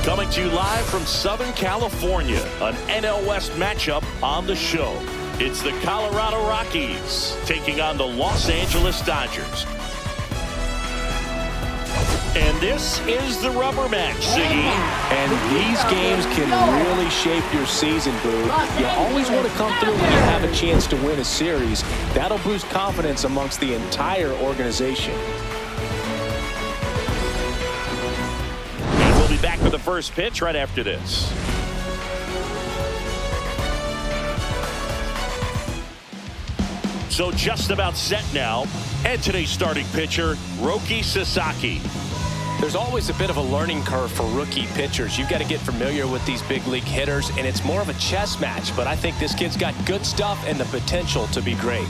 Coming to you live from Southern California, an NL West matchup on the show. It's the Colorado Rockies taking on the Los Angeles Dodgers. And this is the rubber match, Ziggy. And these games can really shape your season, Boo. You always want to come through when you have a chance to win a series. That'll boost confidence amongst the entire organization. And we'll be back with the first pitch right after this. So just about set now. And today's starting pitcher, Roki Sasaki. There's always a bit of a learning curve for rookie pitchers. You've got to get familiar with these big league hitters, and it's more of a chess match. But I think this kid's got good stuff and the potential to be great.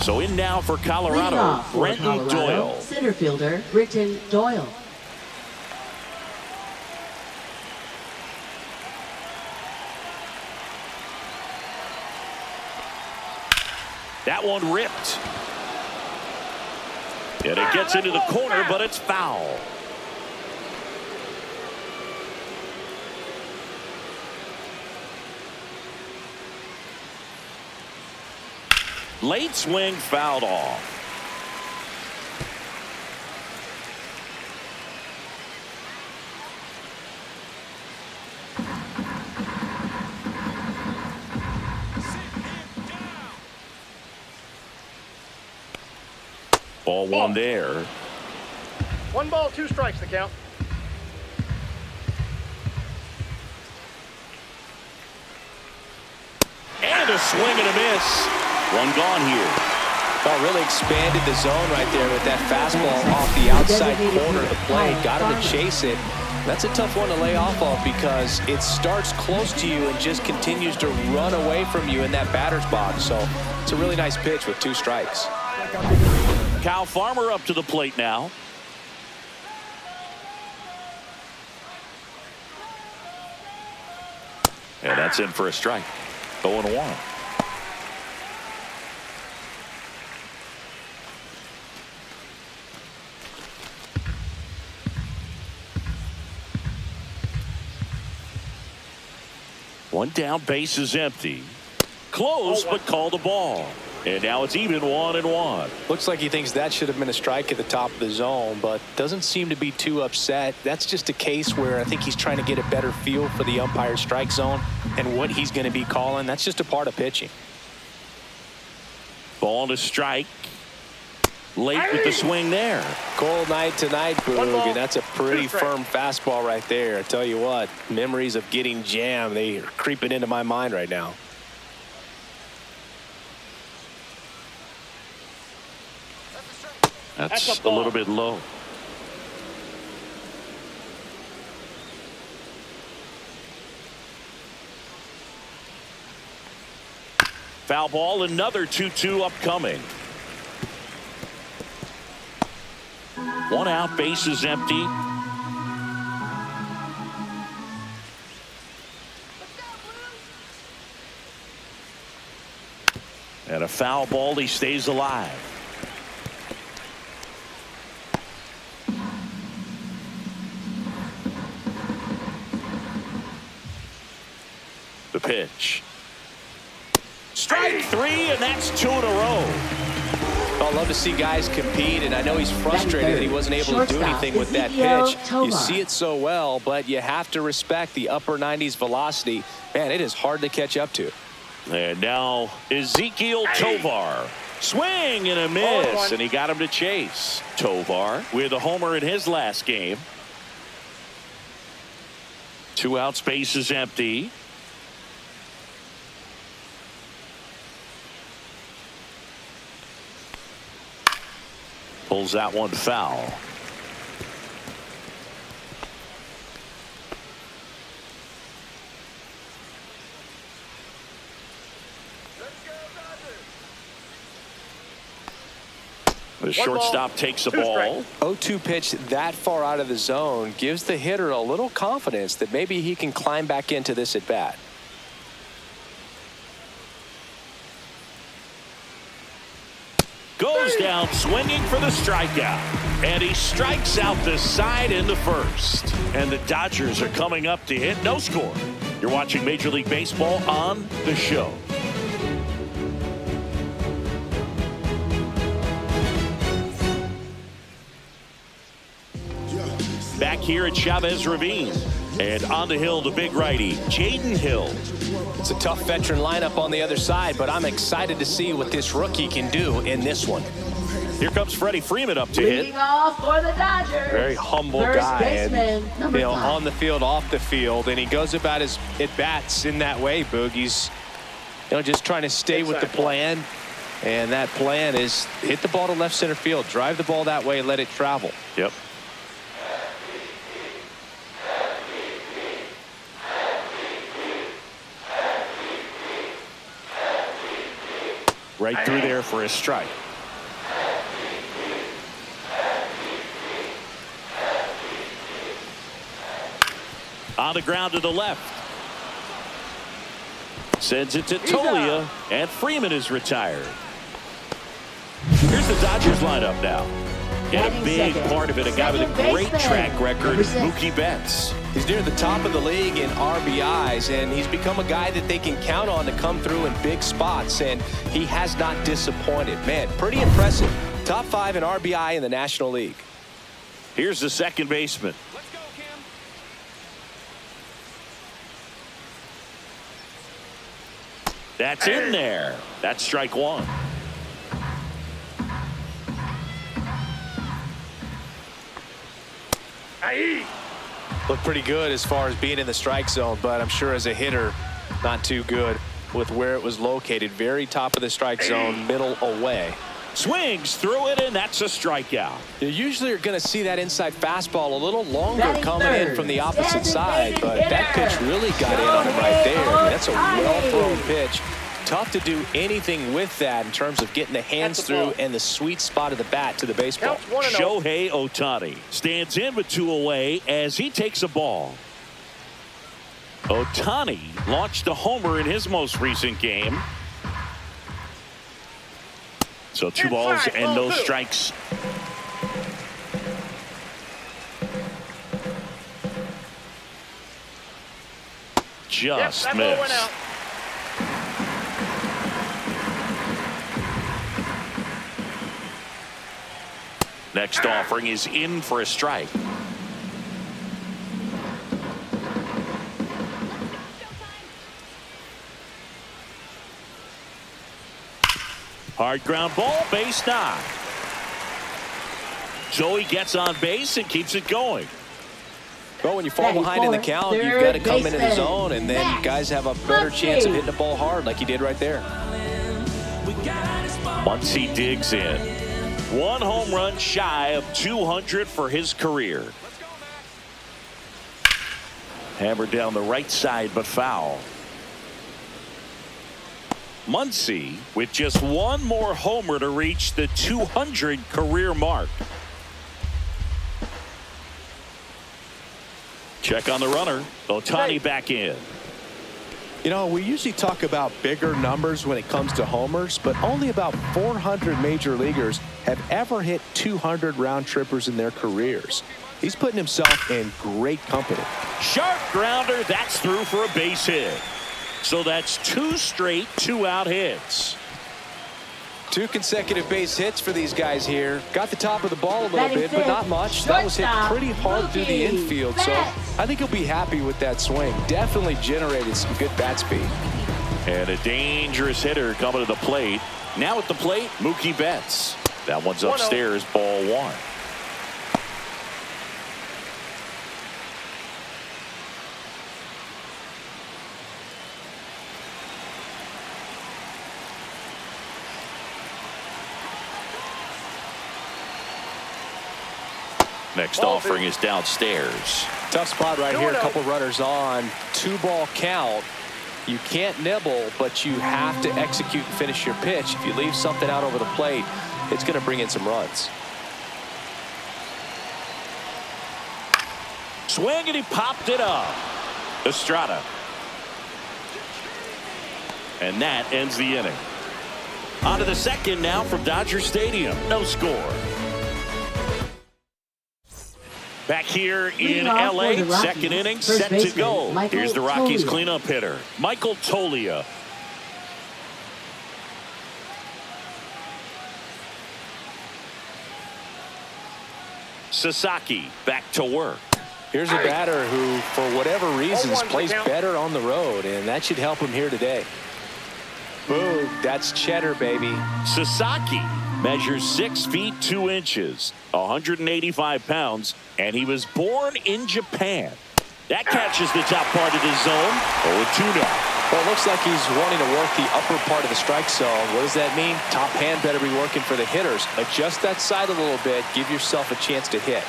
So in now for Colorado, Brenton Doyle. Center fielder, Brenton Doyle. That one ripped. And it gets into the corner, but it's foul. Late swing fouled off. Ball one there. 1 ball, 2 strikes the count. And a swing and a miss. One gone here. Oh, really expanded the zone right there with that fastball off the outside corner of the plate. Got him to chase it. That's a tough one to lay off of because it starts close to you and just continues to run away from you in that batter's box. So it's a really nice pitch with 2 strikes. Kyle Farmer up to the plate now. And that's in for a strike. 0-1. One down, base is empty. Close, but called the ball. And now it's even 1-1. Looks like he thinks that should have been a strike at the top of the zone, but doesn't seem to be too upset. That's just a case where I think he's trying to get a better feel for the umpire's strike zone and what he's going to be calling. That's just a part of pitching. Ball to strike. Late with the swing there. Cold night tonight, Boog, and that's a pretty firm fastball right there. I tell you what, memories of getting jammed, they are creeping into my mind right now. That's a little bit low. Foul ball, another 2-2 upcoming. One out, base is empty. And a foul ball, he stays alive. The pitch. Strike 3, and that's 2 in a row. I love to see guys compete, and I know he's frustrated that he wasn't able to do anything with that pitch. You see it so well, but you have to respect the upper 90s velocity. Man, it is hard to catch up to. And now Ezequiel Tovar. Swing and a miss, and he got him to chase. Tovar with a homer in his last game. 2 outs, base is empty. Pulls that one foul. The shortstop takes the ball. 0-2 pitch that far out of the zone gives the hitter a little confidence that maybe he can climb back into this at bat. Goes down swinging for the strikeout. And he strikes out the side into first. And the Dodgers are coming up to hit. No score. You're watching Major League Baseball on The Show. Back here at Chavez Ravine. And on the hill, the big righty, Jaden Hill. It's a tough veteran lineup on the other side, but I'm excited to see what this rookie can do in this one. Here comes Freddie Freeman up to hit. Leading off for the Dodgers. Very humble First guy, baseman, and on the field, off the field, and he goes about his at-bats in that way, Boog. He's just trying to stay with the plan, and that plan is hit the ball to left center field, drive the ball that way, let it travel. Yep. Right through there for a strike. On the ground to the left. Sends it to Tolia, and Freeman is retired. Here's the Dodgers lineup now. And a big part of it, a guy with a great track record, Mookie Betts. He's near the top of the league in RBIs, and he's become a guy that they can count on to come through in big spots, and he has not disappointed. Man, pretty impressive. Top 5 in RBI in the National League. Here's the second baseman. Let's go, Kim. That's in there. That's strike one. Looked pretty good as far as being in the strike zone, but I'm sure as a hitter, not too good with where it was located. Very top of the strike zone, middle away. Swings through it, and that's a strikeout. You usually are going to see that inside fastball a little longer coming in from the opposite side, but that pitch really got in on him right there. I mean, that's a well-thrown pitch. Tough to do anything with that in terms of getting the hands through and the sweet spot of the bat to the baseball. Shohei Ohtani stands in with 2 away as he takes a ball. Ohtani launched a homer in his most recent game. So 2 balls and no strikes. Just missed. Next offering is in for a strike. Hard ground ball, base knock. So he gets on base and keeps it going. Well, when you fall behind in the count, you've got to come into the zone, and then guys have a better chance of hitting the ball hard like he did right there. Once he digs in. 1 home run shy of 200 for his career. Hammered down the right side, but foul. Muncy with just 1 more homer to reach the 200 career mark. Check on the runner. Ohtani back in. You know, we usually talk about bigger numbers when it comes to homers, but only about 400 major leaguers have ever hit 200 round trippers in their careers. He's putting himself in great company. Sharp grounder, that's through for a base hit. So that's 2 straight 2-out hits. 2 consecutive base hits for these guys here. Got the top of the ball a little bit, but not much. That was hit pretty hard through the infield, so I think he'll be happy with that swing. Definitely generated some good bat speed. And a dangerous hitter coming to the plate. Now at the plate, Mookie Betts. That one's upstairs, ball 1. Next offering is downstairs. Tough spot right here. A couple runners on. 2-ball count. You can't nibble, but you have to execute and finish your pitch. If you leave something out over the plate, it's going to bring in some runs. Swing, and he popped it up. Estrada. And that ends the inning. On to the second now from Dodger Stadium. No score. Back here in L.A., second inning, set to go. Here's the Rockies cleanup hitter, Michael Toglia. Sasaki back to work. Here's a batter who, for whatever reasons, plays better on the road, and that should help him here today. Boom, that's cheddar, baby. Sasaki measures 6 feet 2 inches, 185 pounds, and he was born in Japan. That catches the top part of his zone. 0-2 now. Well, it looks like he's wanting to work the upper part of the strike zone. What does that mean? Top hand better be working for the hitters. Adjust that side a little bit. Give yourself a chance to hit.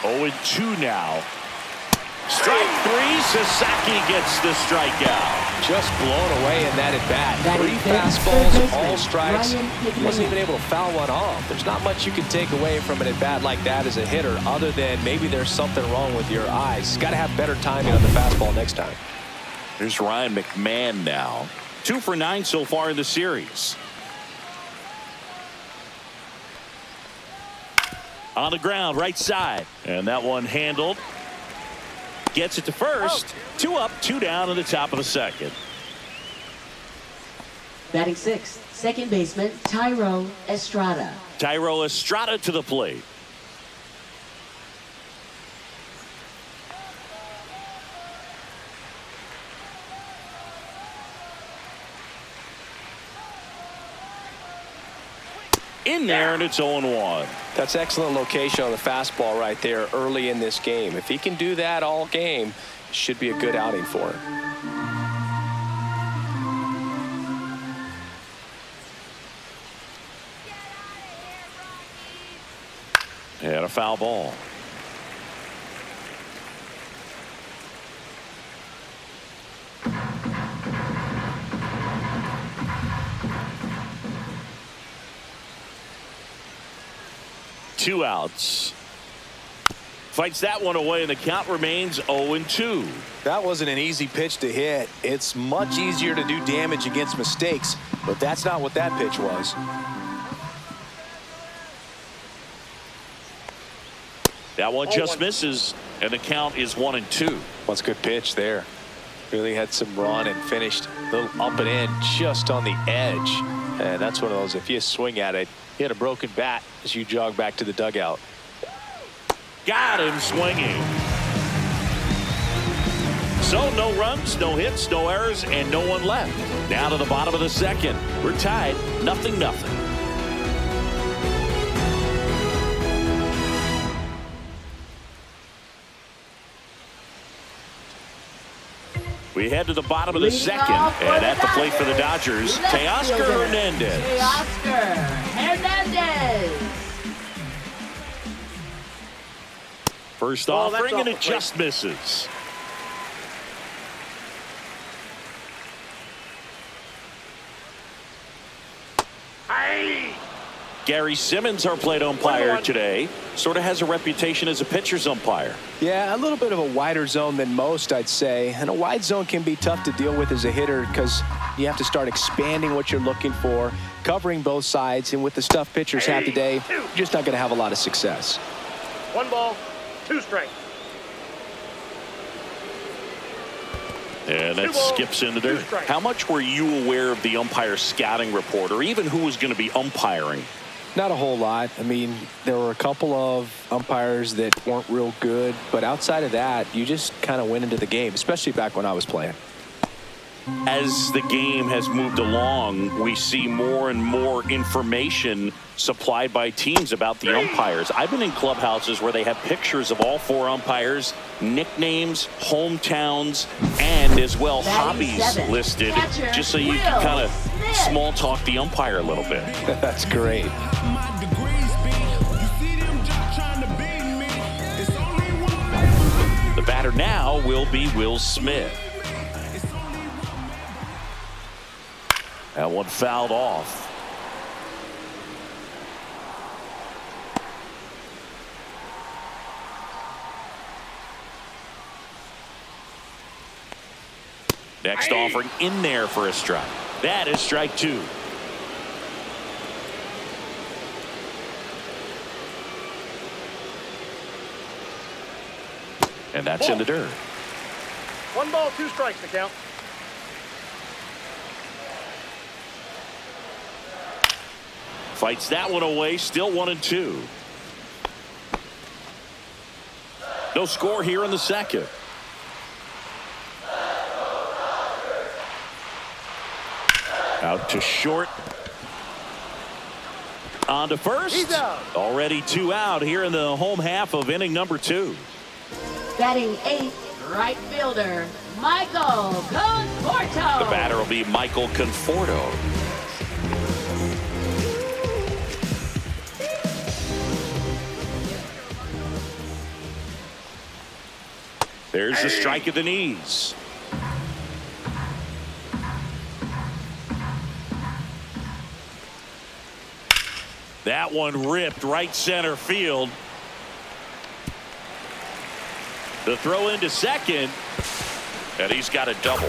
0-2 now. Strike 3. Sasaki gets the strikeout. Just blown away in that at-bat. 3 fastballs, all strikes. He wasn't even able to foul one off. There's not much you can take away from an at-bat like that as a hitter, other than maybe there's something wrong with your eyes. Got to have better timing on the fastball next time. Here's Ryan McMahon now. 2 for 9 so far in the series. On the ground, right side. And that one handled. Gets it to first. 2 up, 2 down in the top of the second. Batting sixth, second baseman Thairo Estrada. Thairo Estrada to the plate. In there, and it's 0-1. That's excellent location on the fastball right there early in this game. If he can do that all game, it should be a good outing for him. And a foul ball. Two outs. Fights that one away, and the count remains 0-2. That wasn't an easy pitch to hit. It's much easier to do damage against mistakes, but that's not what that pitch was. That one just misses, and the count is 1-2. Well, that's a good pitch there. Really had some run and finished a little up and in just on the edge. And that's one of those, if you swing at it, you had a broken bat as you jog back to the dugout. Got him swinging. So no runs, no hits, no errors, and no one left. Now to the bottom of the second. We're tied, 0-0. We head to the bottom of the second, and at the plate for the Dodgers, Teoscar Hernandez. Teoscar Hernandez. First offering, and it just misses. Gary Simmons, our plate umpire today, sort of has a reputation as a pitcher's umpire. Yeah, a little bit of a wider zone than most, I'd say. And a wide zone can be tough to deal with as a hitter because you have to start expanding what you're looking for, covering both sides. And with the stuff pitchers have today, you're just not going to have a lot of success. 1 ball, 2 strikes. And that skips into there. How much were you aware of the umpire scouting report, or even who was going to be umpiring? Not a whole lot. I mean, there were a couple of umpires that weren't real good, but outside of that, you just kind of went into the game, especially back when I was playing. As the game has moved along, we see more and more information supplied by teams about the umpires. I've been in clubhouses where they have pictures of all 4 umpires, nicknames, hometowns, and as well hobbies listed, just so you can kind of small talk the umpire a little bit. That's great. The batter now will be Will Smith. That one fouled off. Next offering in there for a strike. That is strike 2. And that's in the dirt. 1 ball, 2 strikes to count. Fights that one away, still 1-2. No score here in the second. Out to short. On to first. He's out. Already 2 out here in the home half of inning number 2. Batting 8th, right fielder, Michael Conforto. The batter will be Michael Conforto. There's the strike at the knees. That one ripped right center field. The throw into second, and he's got a double.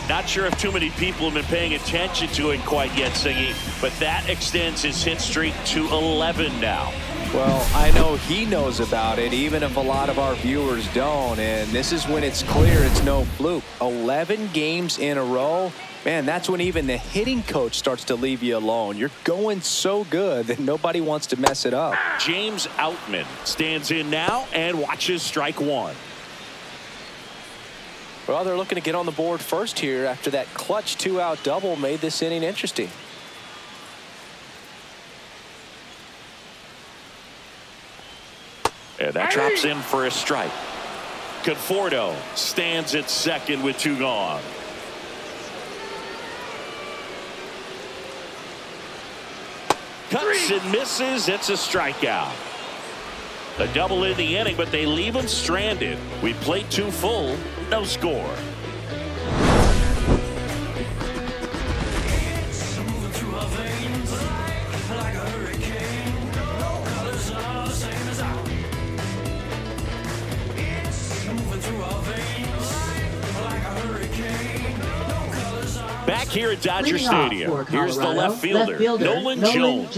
Not sure if too many people have been paying attention to it quite yet, Singy, but that extends his hit streak to 11 now. Well, I know he knows about it, even if a lot of our viewers don't. And this is when it's clear it's no fluke. 11 games in a row. Man, that's when even the hitting coach starts to leave you alone. You're going so good that nobody wants to mess it up. James Outman stands in now and watches strike 1. Well, they're looking to get on the board first here after that clutch 2-out double made this inning interesting. And that drops in for a strike. Conforto stands at second with 2 gone. Cuts and misses. It's a strikeout. A double in the inning, but they leave him stranded. We played 2 full. No score. Back here at Dodger Stadium, here's the left fielder, Nolan Jones.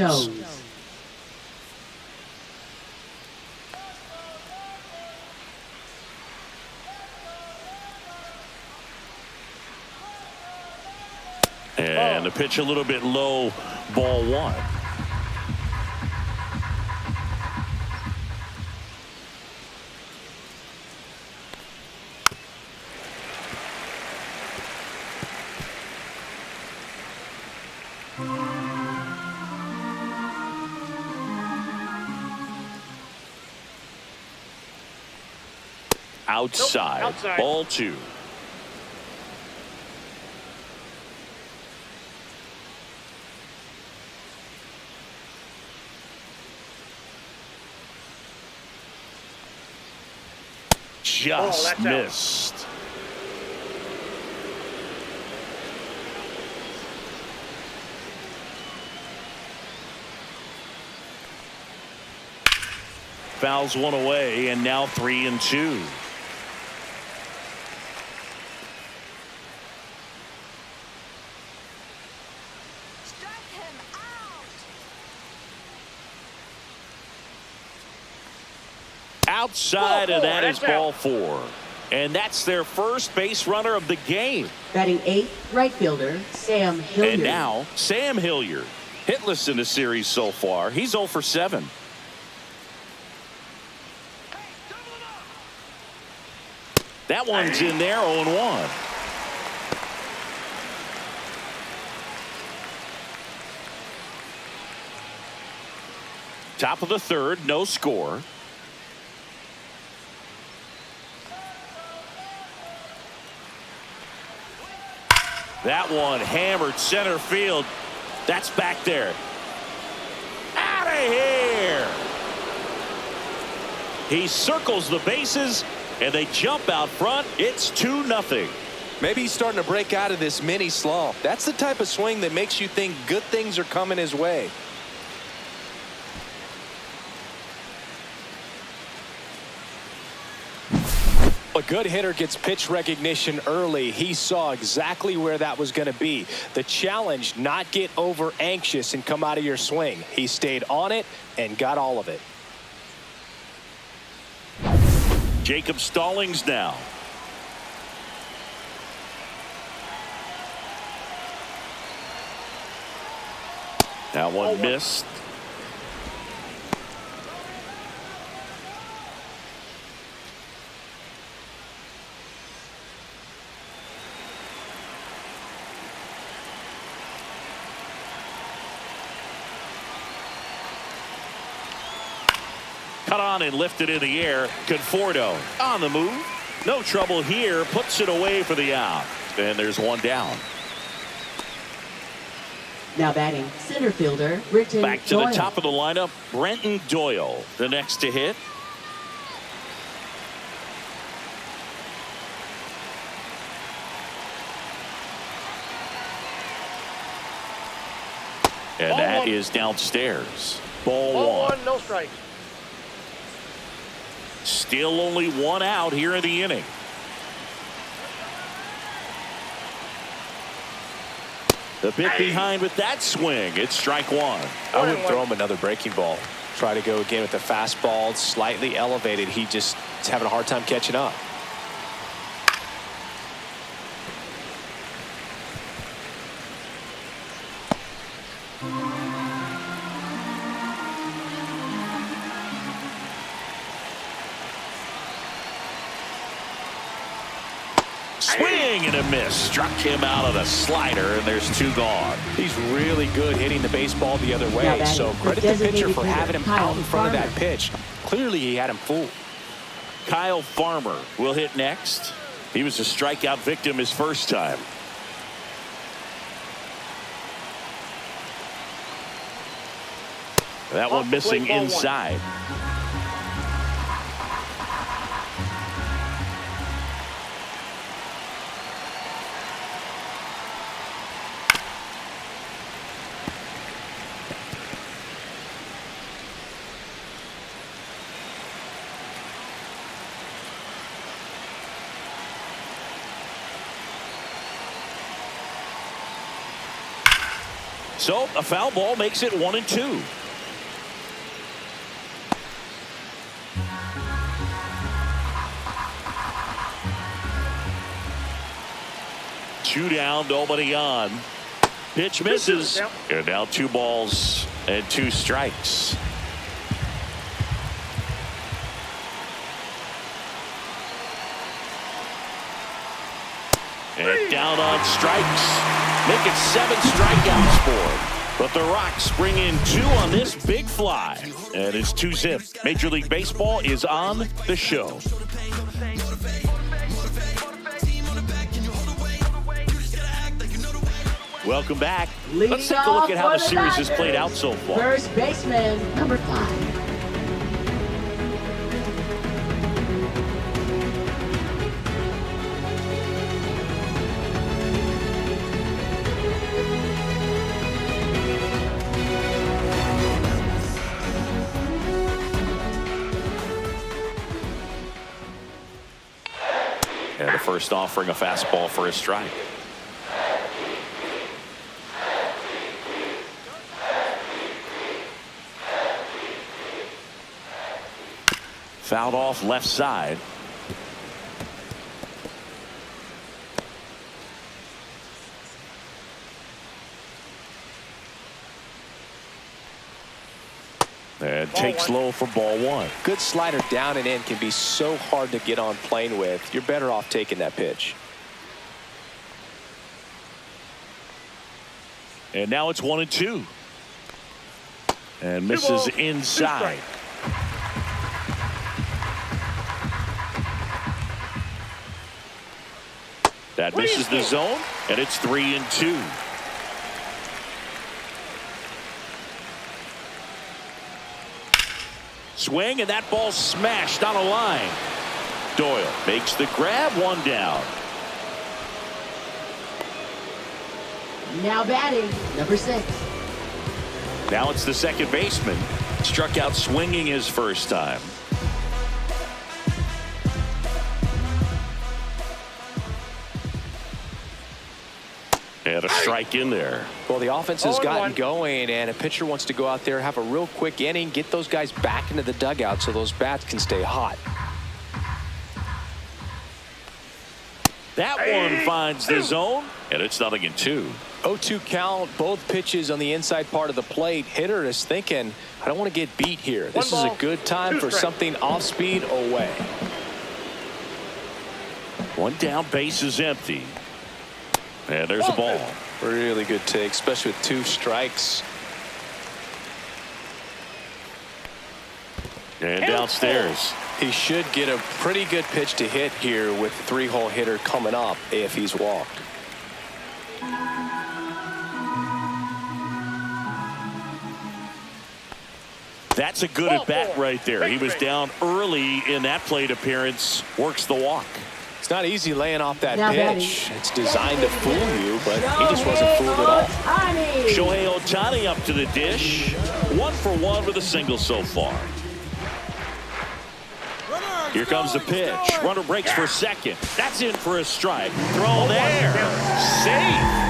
And the pitch a little bit low, ball 1. Outside. Nope, outside. Ball 2. Just missed. Fouls one away, and now 3-2. Outside, and that is ball 4. And that's their first base runner of the game. Batting 8th, right fielder, Sam Hilliard. And now, Sam Hilliard. Hitless in the series so far. He's 0 for 7. That one's in there, 0-1. Top of the 3rd, no score. That one hammered center field. That's back there. Out of here. He circles the bases, and they jump out front. It's 2-0. Maybe he's starting to break out of this mini slump. That's the type of swing that makes you think good things are coming his way. A good hitter gets pitch recognition early. He saw exactly where that was going to be. The challenge, not get over anxious and come out of your swing. He stayed on it and got all of it. Jacob Stallings now. That one missed. Cut on and lifted in the air. Conforto on the move. No trouble here. Puts it away for the out. And there's one down. Now batting, center fielder, Brenton Back to Doyle. the top of the lineup, Brenton Doyle, the next to hit. And that is downstairs. Ball one. No strikes. Still only one out here in the inning. The bit behind with that swing. It's strike one. I wouldn't throw him another breaking ball. Try to go again with the fastball, slightly elevated. He just is having a hard time catching up. Swing and a miss. Struck him out of the slider, and there's two gone. He's really good hitting the baseball the other way. Now So credit the pitcher for having him out in front of that pitch. Clearly he had him fooled. Kyle Farmer will hit next. He was a strikeout victim his first time. That one missing inside. So a foul ball makes it 1-2. Two down, nobody on. Pitch misses. And now 2 balls and 2 strikes. And down on strikes. Make it 7 strikeouts for him. But the Rocks bring in 2 on this big fly. And it's 2-zip. Major League Baseball is on the show. Welcome back. Let's take a look at how the series has played out so far. First baseman, number 5. And the first offering a fastball for a strike. Fouled off left side. And takes low for ball 1. Good slider down and in can be so hard to get on plane with. You're better off taking that pitch. And now it's 1-2. And misses inside. That misses the zone, and it's 3-2. Swing, and that ball smashed on a line. Doyle makes the grab, 1 down. Now batting, number 6. Now it's the second baseman. Struck out swinging his first time. And a strike in there. Well, the offense has gotten going, and a pitcher wants to go out there, have a real quick inning, get those guys back into the dugout so those bats can stay hot. That one finds the zone, and it's 0-2. 0-2 count, both pitches on the inside part of the plate. Hitter is thinking, I don't want to get beat here. This is a good time for something off speed away. One down, base is empty. And there's a ball. Really good take, especially with 2 strikes. And downstairs. He should get a pretty good pitch to hit here with the 3-hole hitter coming up if he's walked. That's a good at bat right there. He was down early in that plate appearance. Works the walk. It's not easy laying off that Now pitch. It's designed to fool you, but he just wasn't fooled at all. Shohei Ohtani up to the dish. 1 for 1 with a single so far. Here comes the pitch. Runner breaks for second. That's in for a strike. Throw there. Safe.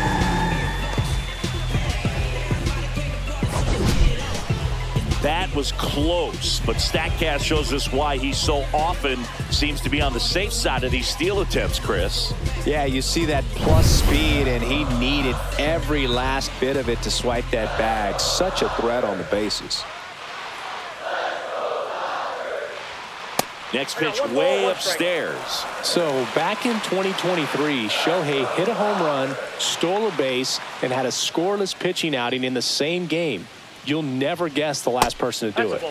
That was close, but StatCast shows us why he so often seems to be on the safe side of these steal attempts, Chris. Yeah, you see that plus speed, and he needed every last bit of it to swipe that bag. Such a threat on the bases. Next pitch way upstairs. So back in 2023, Shohei hit a home run, stole a base, and had a scoreless pitching outing in the same game. You'll never guess the last person to do it.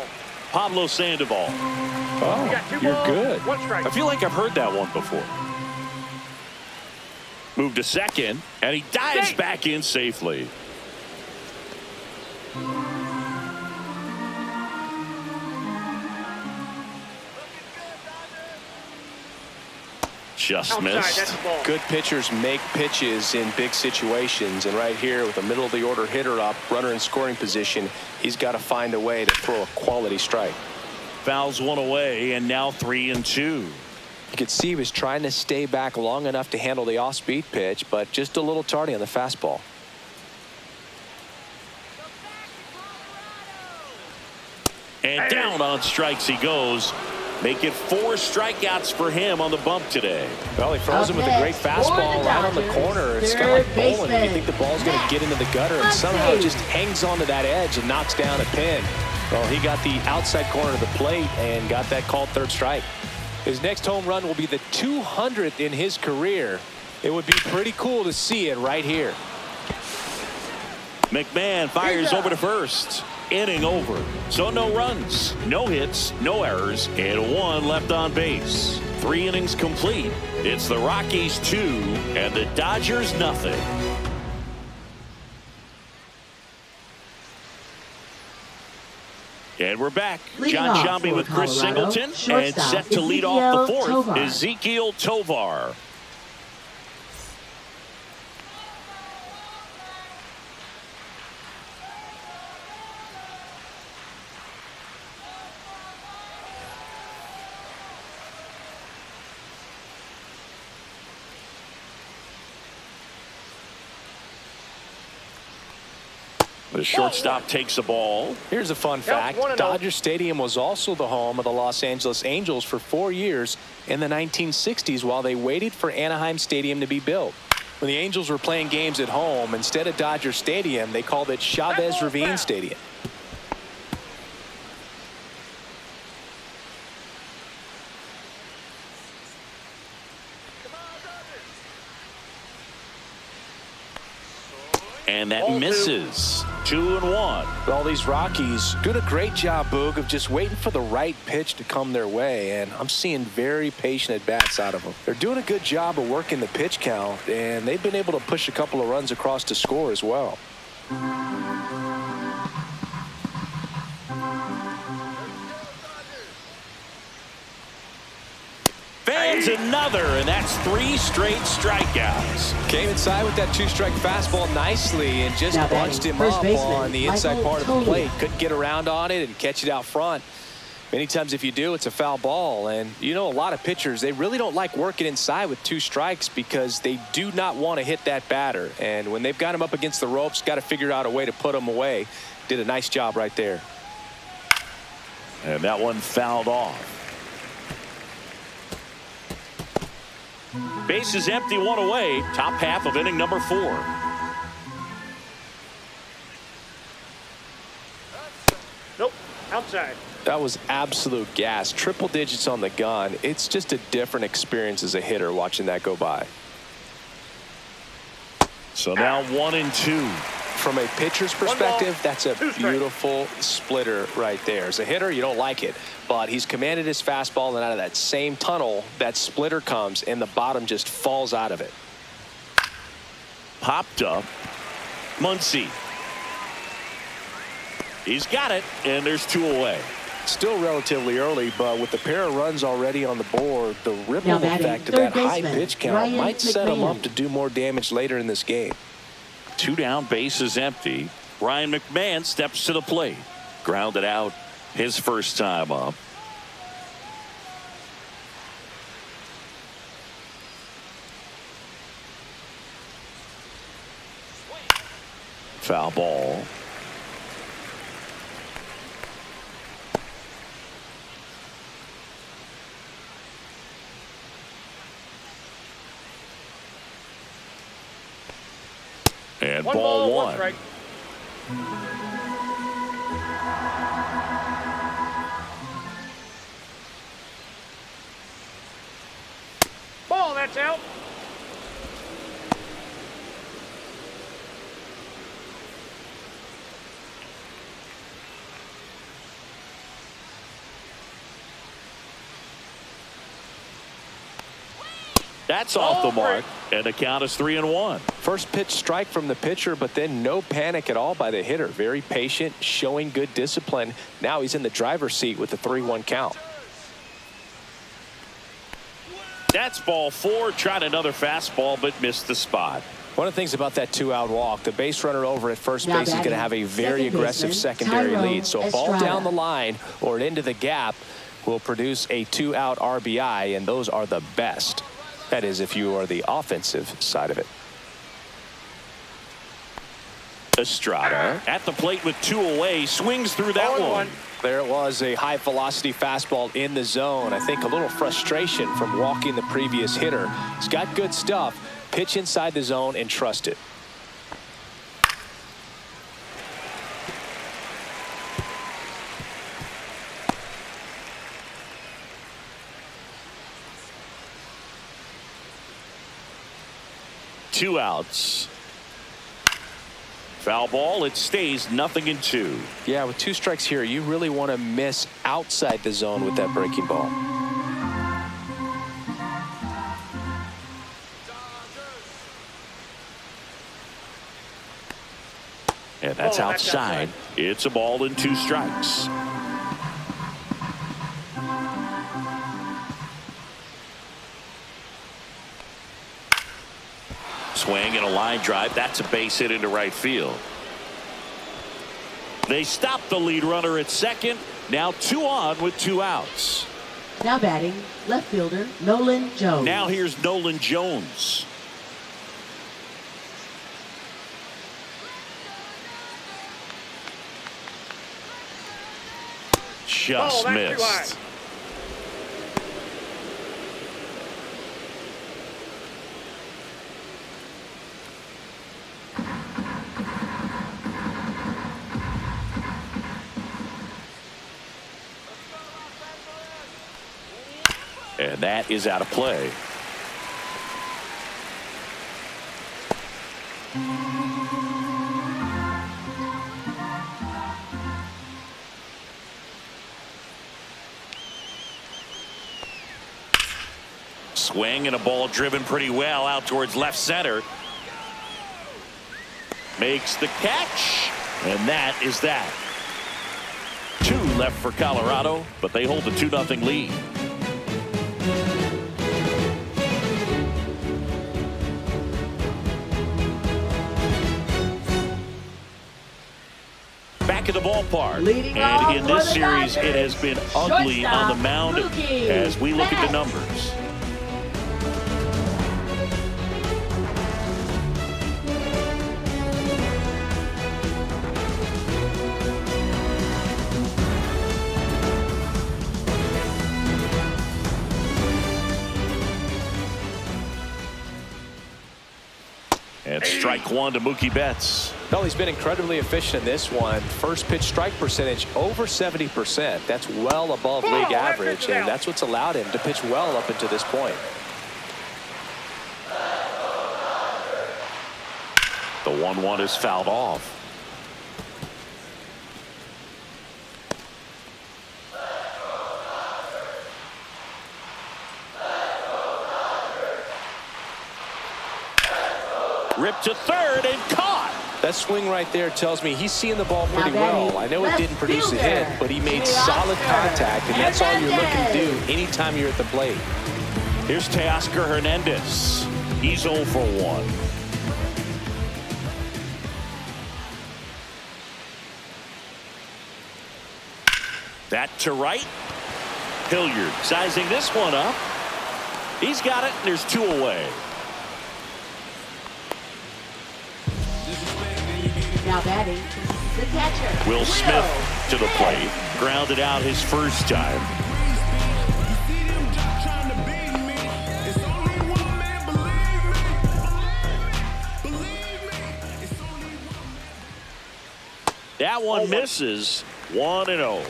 Pablo Sandoval. Oh, you're good. I feel like I've heard that one before. Moved to second, and he dives back in safely. Just missed. Good pitchers make pitches in big situations, and right here with a middle of the order hitter up, runner in scoring position, he's got to find a way to throw a quality strike. Fouls one away, and now 3-2. You could see he was trying to stay back long enough to handle the off-speed pitch, but just a little tardy on the fastball. And down on strikes he goes. Make it 4 strikeouts for him on the bump today. Well, he throws him with a great fastball right on the corner. It's kind of like bowling. You think the ball's going to get into the gutter, and somehow it just hangs onto that edge and knocks down a pin. Well, he got the outside corner of the plate and got that called third strike. His next home run will be the 200th in his career. It would be pretty cool to see it right here. McMahon fires over to first. Inning over. So no runs, no hits, no errors, and 1 left on base. 3 innings complete. It's the Rockies 2 and the Dodgers nothing. And we're back. John Shambi with Chris Singleton, and set to lead off the 4th, Ezequiel Tovar. The shortstop takes the ball. Here's a fun fact. Dodger Stadium was also the home of the Los Angeles Angels for 4 years in the 1960s while they waited for Anaheim Stadium to be built. When the Angels were playing games at home, instead of Dodger Stadium, they called it Chavez Ravine Stadium. And that misses. 2-1. All these Rockies doing a great job, Boog, of just waiting for the right pitch to come their way, and I'm seeing very patient at-bats out of them. They're doing a good job of working the pitch count, and they've been able to push a couple of runs across to score as well. Fans another, and that's 3 straight strikeouts. Came inside with that 2-strike fastball nicely and just bunched him up on the inside part of the plate. Couldn't get around on it and catch it out front. Many times if you do, it's a foul ball. And you know, a lot of pitchers, they really don't like working inside with 2 strikes because they do not want to hit that batter. And when they've got him up against the ropes, got to figure out a way to put him away. Did a nice job right there. And that one fouled off. Base is empty, one away. Top half of inning number 4. Nope, outside. That was absolute gas. Triple digits on the gun. It's just a different experience as a hitter watching that go by. So now 1-2. From a pitcher's perspective, that's a beautiful splitter right there. As a hitter, you don't like it, but he's commanded his fastball, and out of that same tunnel, that splitter comes, and the bottom just falls out of it. Popped up. Muncy. He's got it, and there's 2 away. Still relatively early, but with the pair of runs already on the board, the ripple effect of that high pitch count might set him up to do more damage later in this game. 2 down, base is empty. Ryan McMahon steps to the plate. Grounded out his first time up. Foul ball. And ball 1. Strike. Ball, that's out. That's off the mark, and the count is 3-1. First pitch strike from the pitcher, but then no panic at all by the hitter. Very patient, showing good discipline. Now he's in the driver's seat with the 3-1 count. That's ball 4. Tried another fastball, but missed the spot. One of the things about that 2-out walk, the base runner over at first base is going to have a very aggressive secondary lead. So a ball down the line or into the gap will produce a 2-out RBI, and those are the best. That is, if you are the offensive side of it. Estrada at the plate with 2 away, swings through that one. There it was, a high velocity fastball in the zone. I think a little frustration from walking the previous hitter. He's got good stuff. Pitch inside the zone and trust it. Two outs. Foul ball. It stays 0-2. Yeah, with 2 strikes here, you really want to miss outside the zone with that breaking ball. And that's outside. It's a ball and 2 strikes. Swing and a line drive. That's a base hit into right field. They stop the lead runner at second. Now 2 on with 2 outs. Now batting, left fielder Nolan Jones. Now here's Nolan Jones. Just missed. And that is out of play. Swing and a ball driven pretty well out towards left center. Makes the catch, and that is that. 2 left for Colorado, but they hold the 2-0 lead. Back at the ballpark, and in this series it has been ugly on the mound as we look at the numbers. Strike one to Mookie Betts. Well, he's been incredibly efficient in this one. First pitch strike percentage over 70%. That's well above league average, and that's what's allowed him to pitch well up until this point. The 1-1 is fouled off. Ripped to third and caught. That swing right there tells me he's seeing the ball pretty well. I know it didn't produce a hit, but he made solid contact, and that's all you're looking to do anytime you're at the plate. Here's Teoscar Hernandez. He's 0 for 1. That to right. Hilliard sizing this one up. He's got it, and there's 2 away. Now batting, the catcher. Will Smith to the plate. Grounded out his first time. That one misses. 1-0.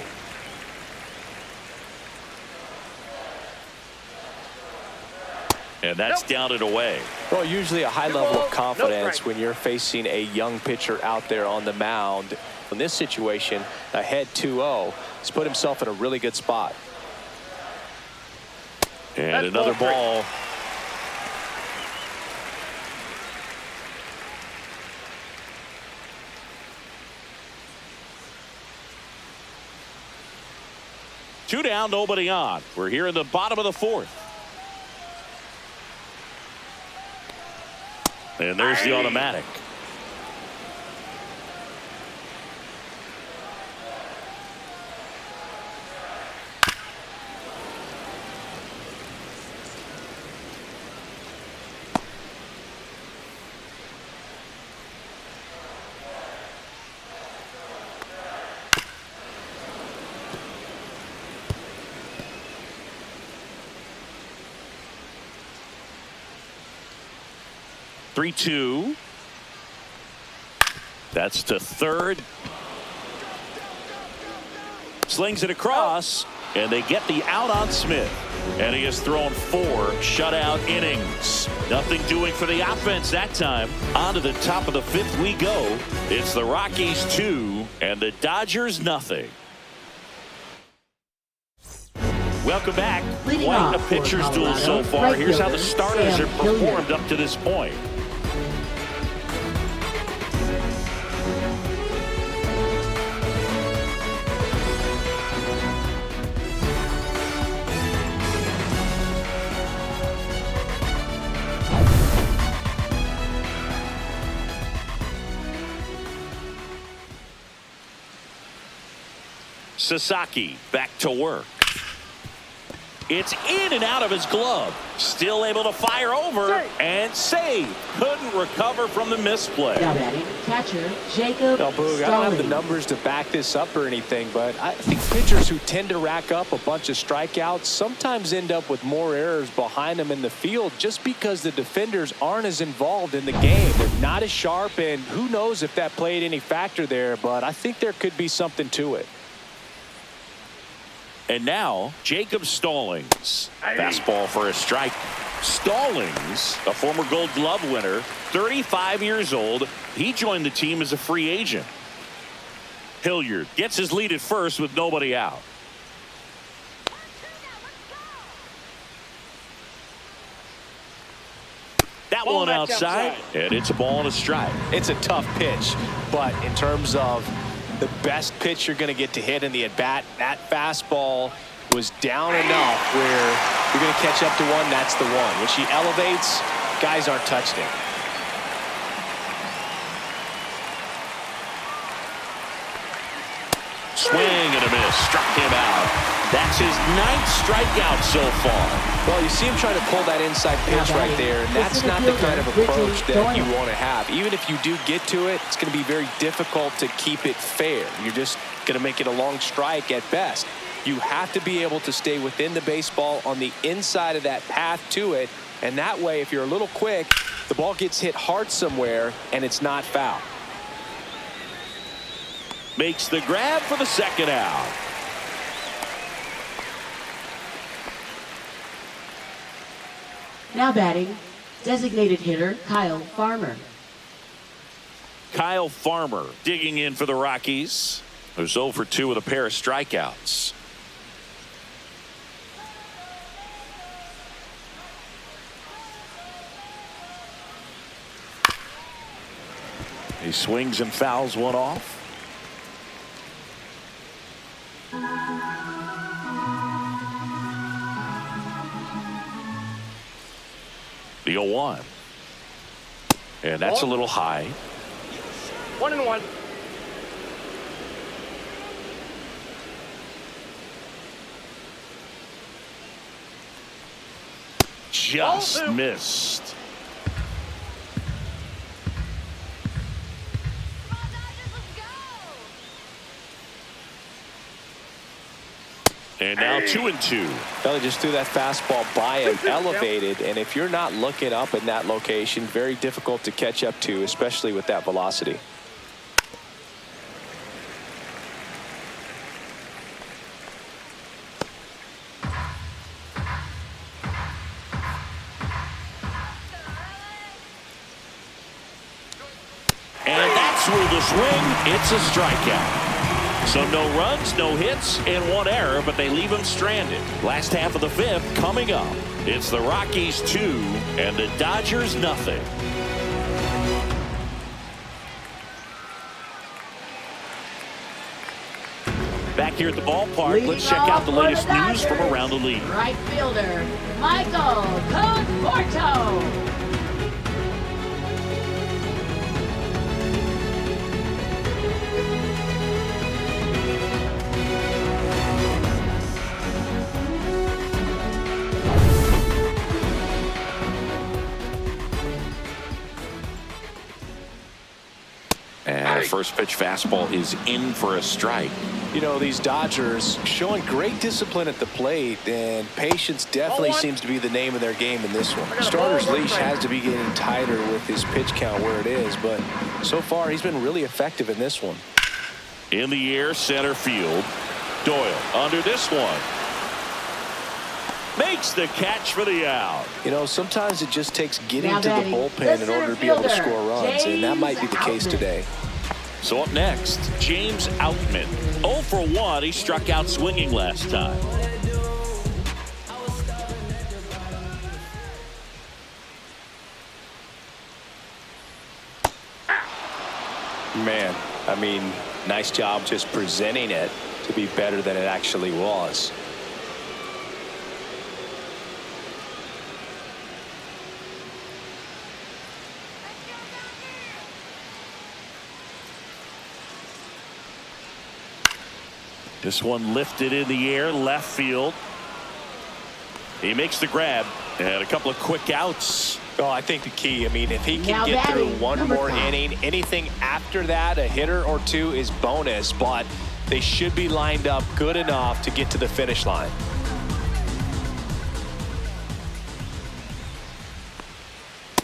And that's down and away. Well, usually a high level of confidence when you're facing a young pitcher out there on the mound. In this situation, ahead 2-0, he's put himself in a really good spot. And another ball. Two down, nobody on. We're here in the bottom of the 4th. And there's the automatic. Three-two. That's to third. Slings it across, and they get the out on Smith. And he has thrown 4 shutout innings. Nothing doing for the offense that time. On to the top of the 5th we go. It's the Rockies 2 and the Dodgers nothing. Welcome back. Quite a pitcher's duel so far. Here's how the starters have performed up to this point. Sasaki back to work. It's in and out of his glove. Still able to fire over and save. Couldn't recover from the misplay. Now batting, catcher Jacob. Now, Boog, I don't have the numbers to back this up or anything, but I think pitchers who tend to rack up a bunch of strikeouts sometimes end up with more errors behind them in the field just because the defenders aren't as involved in the game. They're not as sharp, and who knows if that played any factor there, but I think there could be something to it. And now, Jacob Stallings. Fastball for a strike. Stallings, a former Gold Glove winner, 35 years old. He joined the team as a free agent. Hilliard gets his lead at first with nobody out. That one outside, and it's a ball and a strike. It's a tough pitch, but in terms of the best pitch you're going to get to hit in the at-bat, that fastball was down enough where you're going to catch up to one. That's the one. When she elevates, guys aren't touching it. Swing and a miss. Struck him out. That's his 9th strikeout so far. Well, you see him trying to pull that inside pitch right there, and that's not the kind of approach that you want to have. Even if you do get to it, it's going to be very difficult to keep it fair. You're just going to make it a long strike at best. You have to be able to stay within the baseball on the inside of that path to it, and that way, if you're a little quick, the ball gets hit hard somewhere and it's not foul. Makes the grab for the second out. Now batting, designated hitter Kyle Farmer. Kyle Farmer digging in for the Rockies, who's 0 for 2 with a pair of strikeouts. He swings and fouls one off. The 0-1. And that's a little high. 1-1. Just missed. And now 2-2. Elly just threw that fastball by him, elevated, and if you're not looking up in that location, very difficult to catch up to, especially with that velocity. And that's where the swing. It's a strikeout. So no runs, no hits, and one error, but they leave him stranded. Last half of the fifth coming up. It's the Rockies 2 and the Dodgers nothing. Back here at the ballpark, let's check out the latest news from around the league. Right fielder, Michael Conforto. And the first pitch fastball is in for a strike. You know, these Dodgers showing great discipline at the plate, and patience definitely seems to be the name of their game in this one. Starter's leash has to be getting tighter with his pitch count where it is, but so far he's been really effective in this one. In the air, center field. Doyle under this one. Makes the catch for the out. You know, sometimes it just takes getting to the bullpen in order to be able to score runs, and that might be the case today. So up next, James Outman. 0 for 1. He struck out swinging last time. Man, I mean, nice job just presenting it to be better than it actually was. This one lifted in the air, left field. He makes the grab, and a couple of quick outs. Oh, I think the key, I mean, if he can get through one more inning, anything after that, a hitter or two is bonus, but they should be lined up good enough to get to the finish line.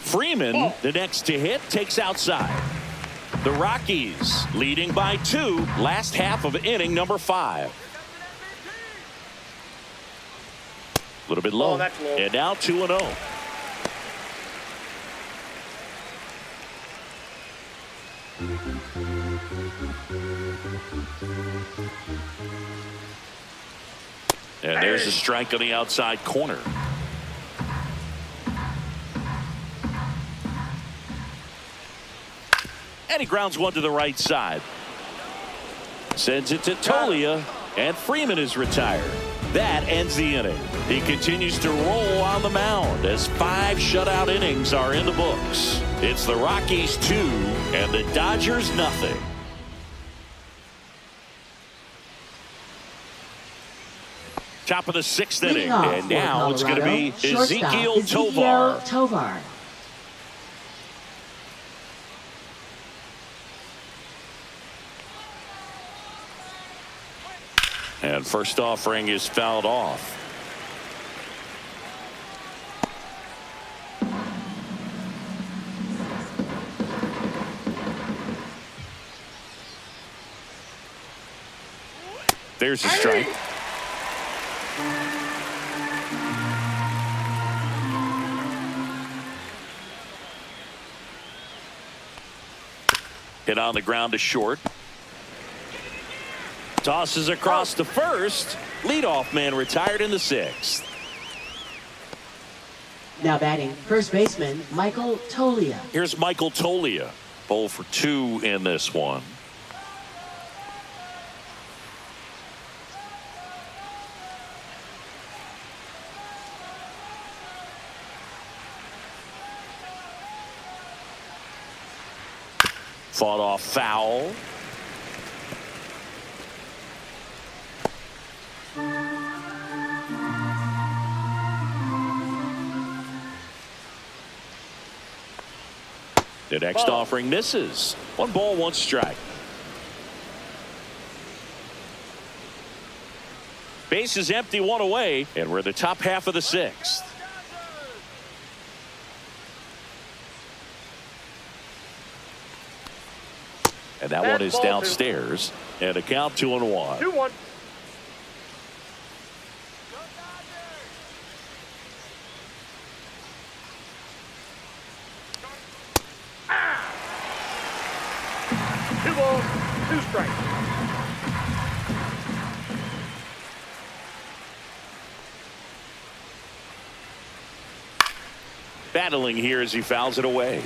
Freeman, the next to hit, takes outside. The Rockies leading by 2, last half of inning number 5. A little bit low. That's low. And now 2-0. And there's a strike on the outside corner. And he grounds one to the right side. Sends it to Tolia, and Freeman is retired. That ends the inning. He continues to roll on the mound as 5 shutout innings are in the books. It's the Rockies 2 and the Dodgers nothing. Top of the 6th inning, and now it's going to be Ezekiel Tovar. And first offering is fouled off. There's a strike. Hit on the ground to short. Tosses across to first. Leadoff man retired in the 6th. Now batting, first baseman, Michael Tolia. Here's Michael Tolia. 0 for 2 in this one. Fought off foul. The next offering misses. 1 ball, 1 strike. Base is empty, 1 away, and we're in the top half of the 6th. And that one is downstairs. And a count 2-1. 2-1. Two balls, 2 strikes. Battling here as he fouls it away.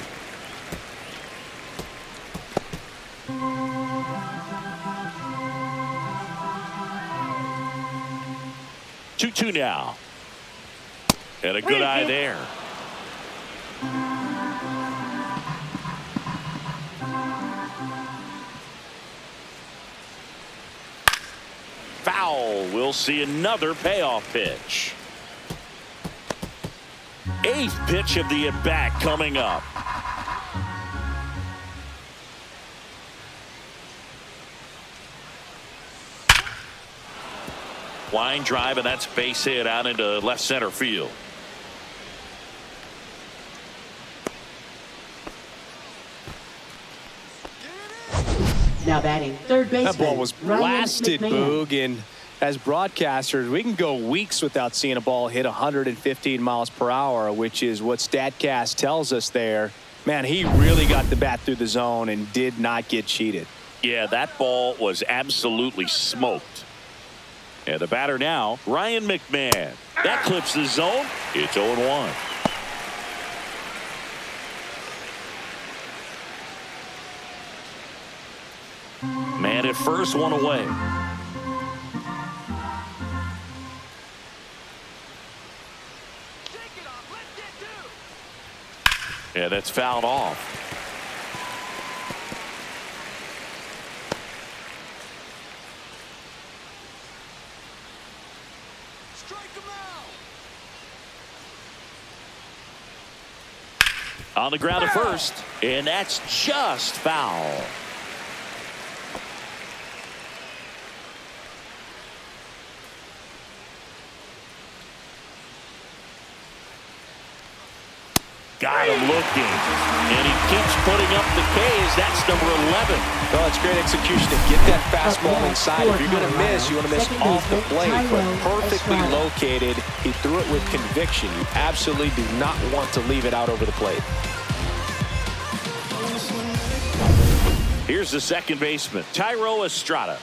2-2 now. And a good eye there. Foul. We'll see another payoff pitch. 8th pitch of the at-bat coming up. Line drive, and that's base hit out into left center field. Now batting, third baseman. That ball was Ryan blasted, McMahon. Boog. And as broadcasters, we can go weeks without seeing a ball hit 115 miles per hour, which is what StatCast tells us there. Man, he really got the bat through the zone and did not get cheated. Yeah, that ball was absolutely smoked. And the batter now, Ryan McMahon. That clips the zone. It's 0-1. Man at first, 1 away. Yeah, that's fouled off. On the ground to first, and that's just foul. Got him looking, and he keeps putting up the K's. That's number 11. Well, it's great execution to get that fastball inside. If you're going to miss, you want to miss off the plate, but perfectly located. He threw it with conviction. You absolutely do not want to leave it out over the plate. Here's the second baseman, Thairo Estrada.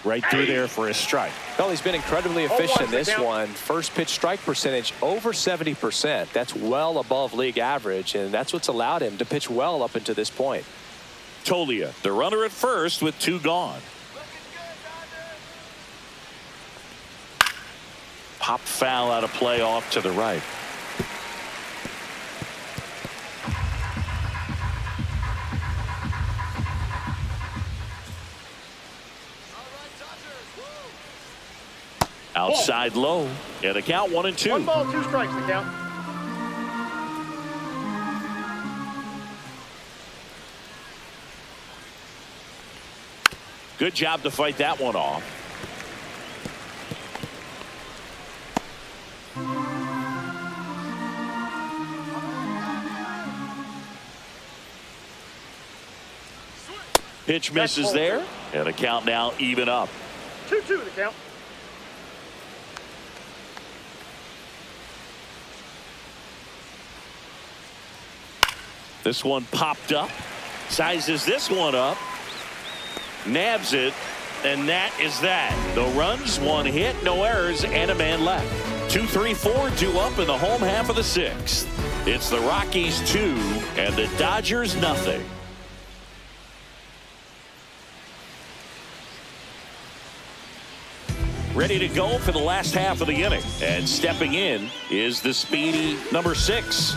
Right through there for a strike. Well, he's been incredibly efficient in this one. First pitch strike percentage over 70%. That's well above league average, and that's what's allowed him to pitch well up until this point. Tolia, the runner at first with 2 gone. Pop foul out of play off to the right. Outside low, and a count 1-2. 1 ball, 2 strikes to count. Good job to fight that one off. Pitch misses there, and the count now even up. 2-2 the count. This one popped up. Sizes this one up. Nabs it. And that is that. No runs, one hit, no errors, and a man left. 2-3-4 due up in the home half of the sixth. It's the Rockies 2 and the Dodgers nothing. Ready to go for the last half of the inning. And stepping in is the speedy number 6.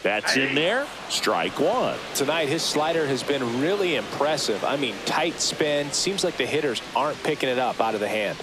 That's in there. Strike one. Tonight, his slider has been really impressive. I mean, tight spin. Seems like the hitters aren't picking it up out of the hand.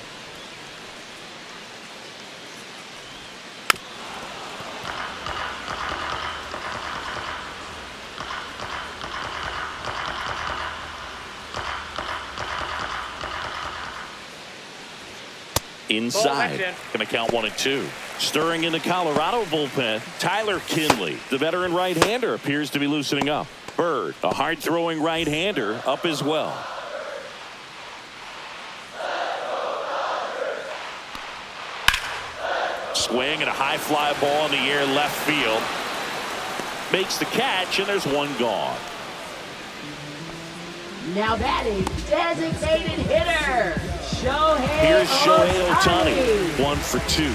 Inside. Going to count 1-2. Stirring in the Colorado bullpen, Tyler Kinley, the veteran right-hander, appears to be loosening up. Bird, a hard-throwing right-hander, up as well. Swing and a high fly ball in the air left field. Makes the catch, and there's one gone. Now batting, designated hitter, Here's Shohei Ohtani, 1 for 2.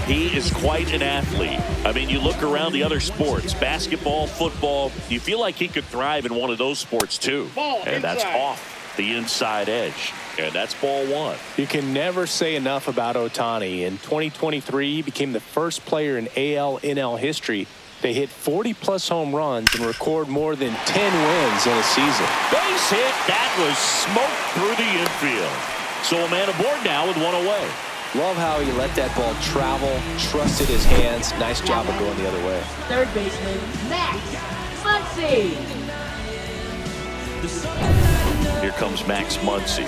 He is quite an athlete. I mean, you look around the other sports, basketball, football, you feel like he could thrive in one of those sports too. And that's off the inside edge. And that's ball one. You can never say enough about Ohtani. In 2023, he became the first player in AL/NL history to hit 40-plus home runs and record more than 10 wins in a season. Base hit. That was smoke through the infield. So a man aboard now with one away. Love how he let that ball travel, trusted his hands. Nice job of going the other way. Third baseman, Max Muncy. Here comes Max Muncy.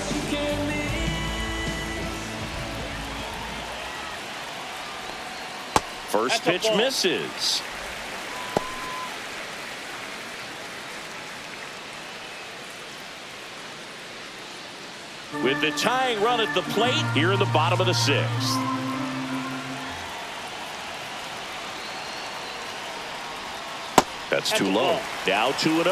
First pitch misses. With the tying run at the plate here in the bottom of the sixth. That's too low. Now 2-0.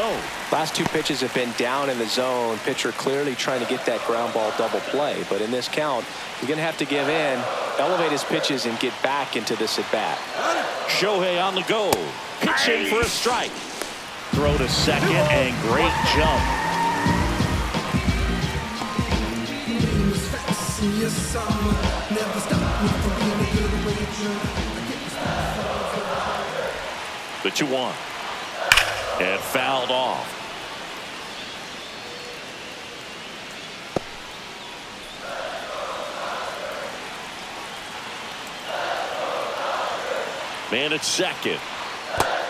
Last two pitches have been down in the zone. Pitcher clearly trying to get that ground ball double play. But in this count, he's going to have to give in, elevate his pitches, and get back into this at bat. Shohei on the go. Pitching for a strike. Throw to second and great jump. The 2-1. And fouled off. Man at second.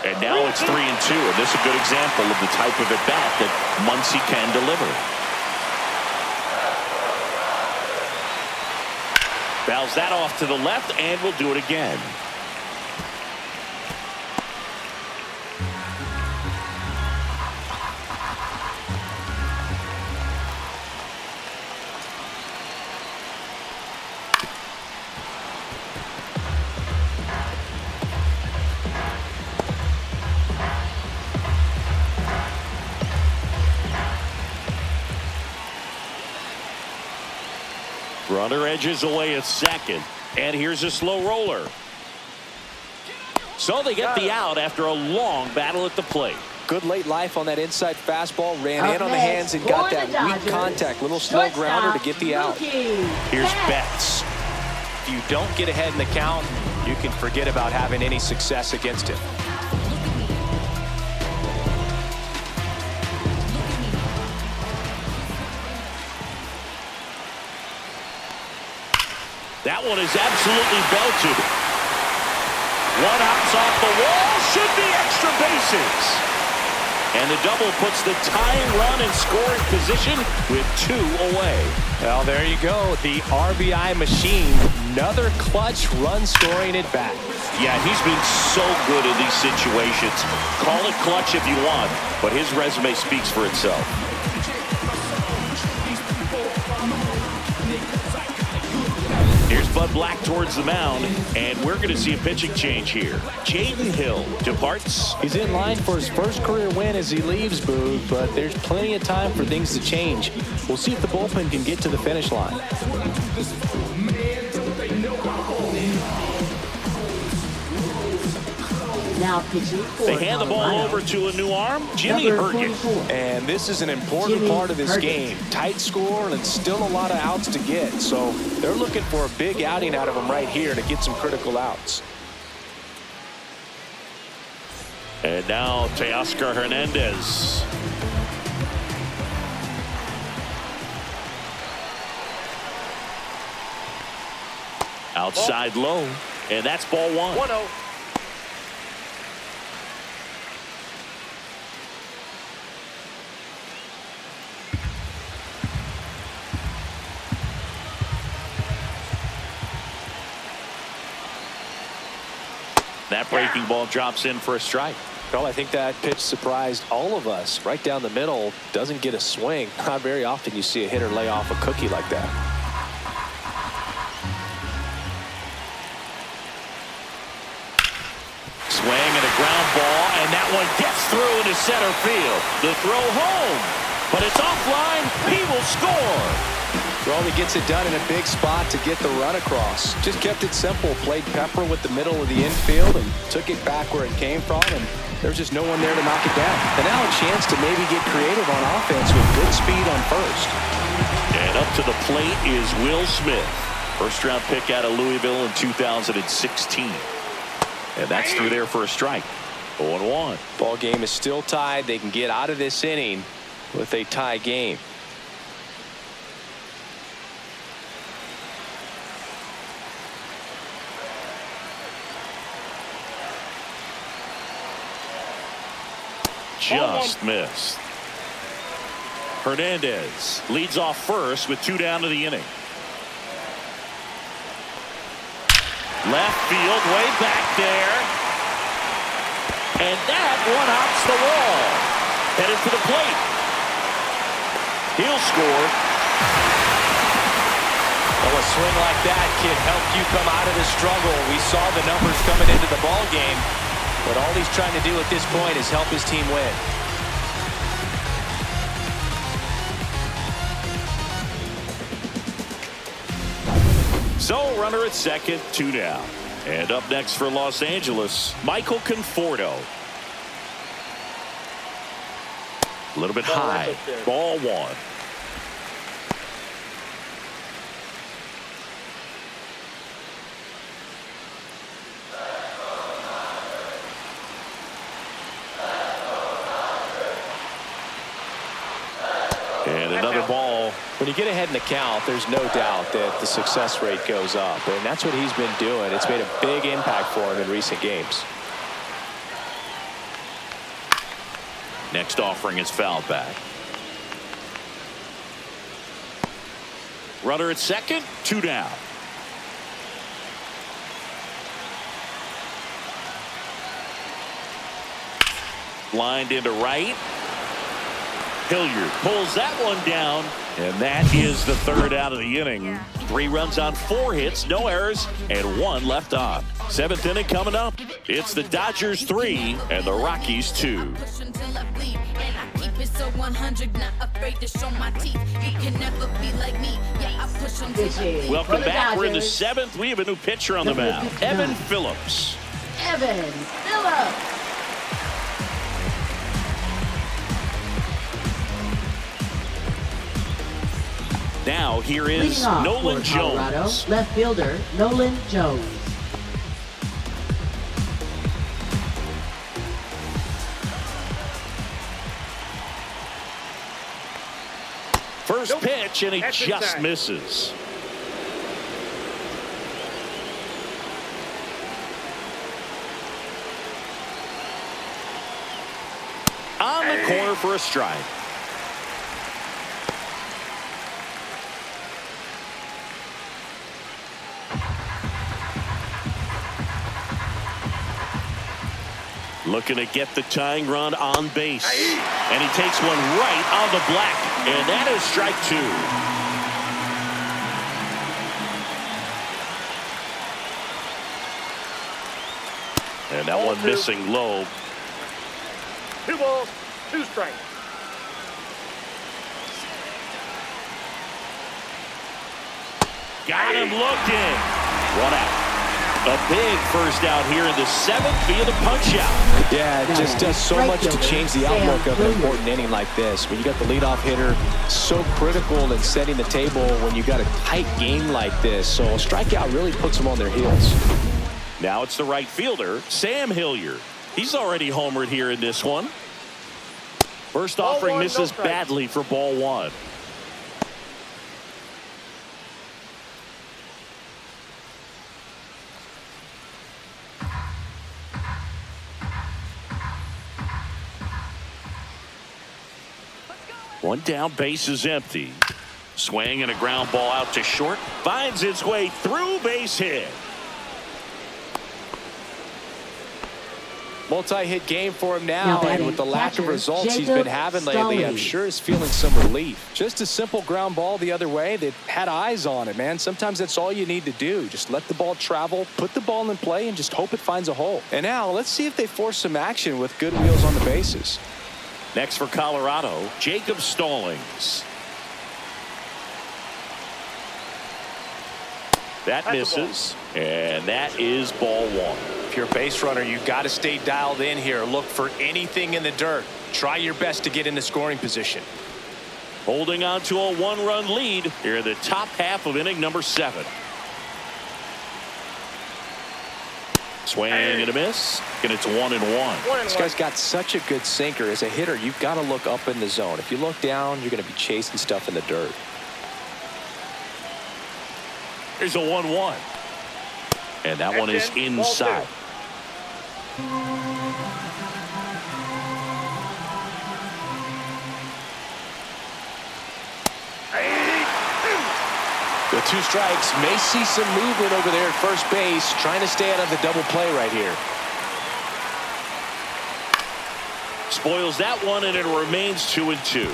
And now it's 3-2. And this is a good example of the type of at-bat that Muncy can deliver. Fouls that off to the left, and will do it again. Runner edges away at second, and here's a slow roller. So they get the out after a long battle at the plate. Good late life on that inside fastball. Ran in on the hands and got that weak contact. Little slow grounder to get the out. Here's Betts. If you don't get ahead in the count, you can forget about having any success against him. That one is absolutely belted. One hops off the wall. Should be extra bases. And the double puts the tying run in scoring position with 2 away. Well, there you go. The RBI machine. Another clutch run scoring at bat. Yeah, he's been so good in these situations. Call it clutch if you want, but his resume speaks for itself. Here's Bud Black towards the mound, and we're going to see a pitching change here. Jaden Hill departs. He's in line for his first career win as he leaves, Boog, but there's plenty of time for things to change. We'll see if the bullpen can get to the finish line. Now pitching for They hand the ball Colorado. over to a new arm, Jimmy Number Hergen. 44. And this is an important Jimmy part of this Hergen. game. Tight score and still a lot of outs to get. So they're looking for a big outing out of him right here to get some critical outs. And now Teoscar Hernandez. Outside low, and that's ball 1. 1-0. That breaking ball drops in for a strike. Well, I think that pitch surprised all of us. Right down the middle, doesn't get a swing. Not very often you see a hitter lay off a cookie like that. Swing and a ground ball, and that one gets through into center field. The throw home, but it's offline. He will score. Well, he gets it done in a big spot to get the run across. Just kept it simple. Played pepper with the middle of the infield and took it back where it came from. And there's just no one there to knock it down. And now a chance to maybe get creative on offense with good speed on first. And up to the plate is Will Smith. First round pick out of Louisville in 2016. And that's through there for a strike. 0-1. Ball game is still tied. They can get out of this inning with a tie game. Just missed. Hernandez leads off first with 2 down to the inning. Left field, way back there. And that one hops the wall. Headed for the plate. He'll score. Well, a swing like that can help you come out of the struggle. We saw the numbers coming into the ball game, but all he's trying to do at this point is help his team win. So runner at second, 2 down. And up next for Los Angeles, Michael Conforto. A little bit high. Ball 1. And another ball. When you get ahead in the count, there's no doubt that the success rate goes up, and that's what he's been doing. It's made a big impact for him in recent games. Next offering is fouled back. Runner at second, 2 down. Lined into right. Hilliard pulls that one down, and that is the 3rd out of the inning. 3 runs on 4 hits, no errors, and 1 left on. 7th inning coming up. It's the Dodgers 3 and the Rockies 2. Welcome back. We're in the 7th. We have a new pitcher on the mound, Evan Phillips. Evan Phillips. Now here is Nolan Jones. Left fielder Nolan Jones. First pitch, and he That's just inside. misses. on the corner for a strike. Looking to get the tying run on base. And he takes one right on the black. And that is strike 2. And that one missing low. 2 balls, 2 strikes. Got him looking. 1 out. A big first out here in the 7th via the punch out. Yeah, it just does so much to change the outlook of an important inning like this. When you got the leadoff hitter, so critical in setting the table when you got a tight game like this. So a strikeout really puts them on their heels. Now it's the right fielder, Sam Hilliard. He's already homered here in this one. First offering misses badly for ball 1. One down, base is empty. Swing and a ground ball out to short. Finds its way through, base hit. Multi-hit game for him now, and with the lack of results he's been having lately, I'm sure he's feeling some relief. Just a simple ground ball the other way that had eyes on it, man. Sometimes that's all you need to do. Just let the ball travel, put the ball in play, and just hope it finds a hole. And now let's see if they force some action with good wheels on the bases. Next for Colorado, Jacob Stallings. That misses, and that is ball 1. If you're a base runner, you've got to stay dialed in here. Look for anything in the dirt. Try your best to get in the scoring position. Holding on to a 1-run lead here in the top half of inning number 7. Swing and a miss, and it's 1-1. This guy's got such a good sinker. As a hitter, you've got to look up in the zone. If you look down, you're going to be chasing stuff in the dirt. Here's a 1-1. And that one is inside. With 2 strikes, may see some movement over there at first base, trying to stay out of the double play right here. Spoils that one, and it remains 2-2.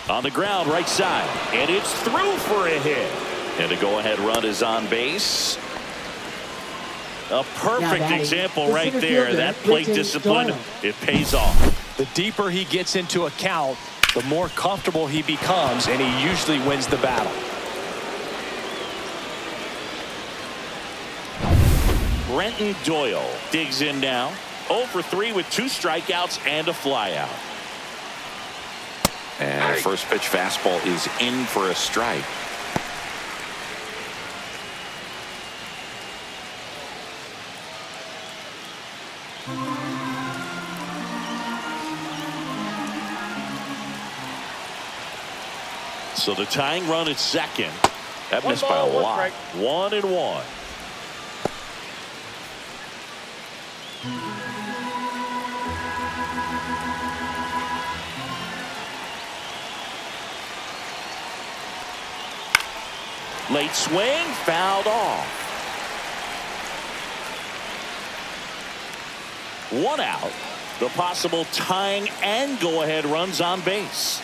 On the ground, right side, and it's through for a hit. And the go-ahead run is on base. A perfect example right there. That plate discipline, it pays off. The deeper he gets into a count, the more comfortable he becomes, and he usually wins the battle. Brenton Doyle digs in now. 0 for 3 with 2 strikeouts and a flyout. And the first pitch fastball is in for a strike. So the tying run at second. That missed by a lot. 1-1. Late swing, fouled off. 1 out. The possible tying and go-ahead runs on base.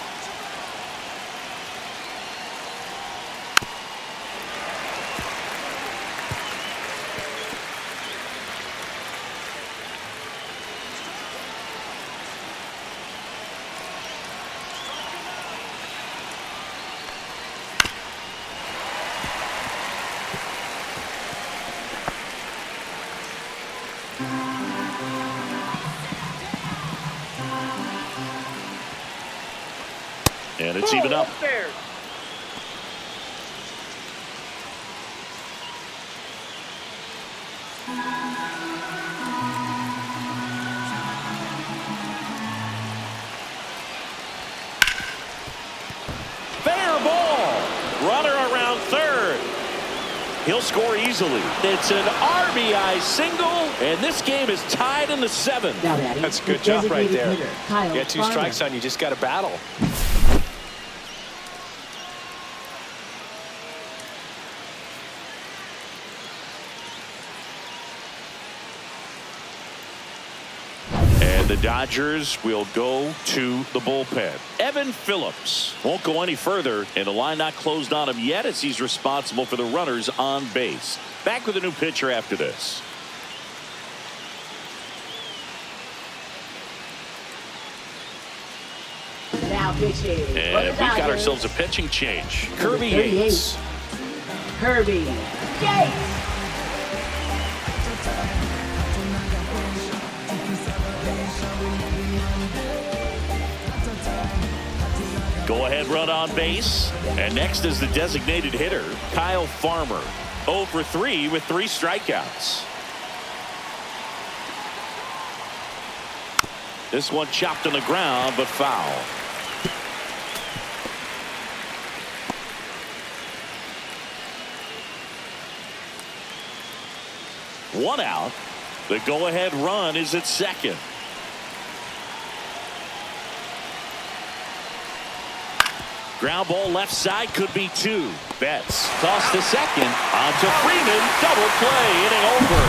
And it's even up. Fair ball. He'll score easily. It's an RBI single, and this game is tied in the 7th. Now batting, That's a good the job right designated there. hitter, Kyle You got 2 Farmer. strikes on you, just got to battle. And the Dodgers will go to the bullpen. Evan Phillips won't go any further, and the line not closed on him yet as he's responsible for the runners on base. Back with a new pitcher after this. Now pitching. for the And we've got Dodgers, ourselves a pitching change. number Kirby 38, Yates. Kirby Yates. Go-ahead run on base. And next is the designated hitter, Kyle Farmer. 0 for 3 with 3 strikeouts. This one chopped on the ground, but foul. One out. The go-ahead run is at second. Ground ball left side, could be 2. Betts toss to second. On to Freeman. Double play. Inning over.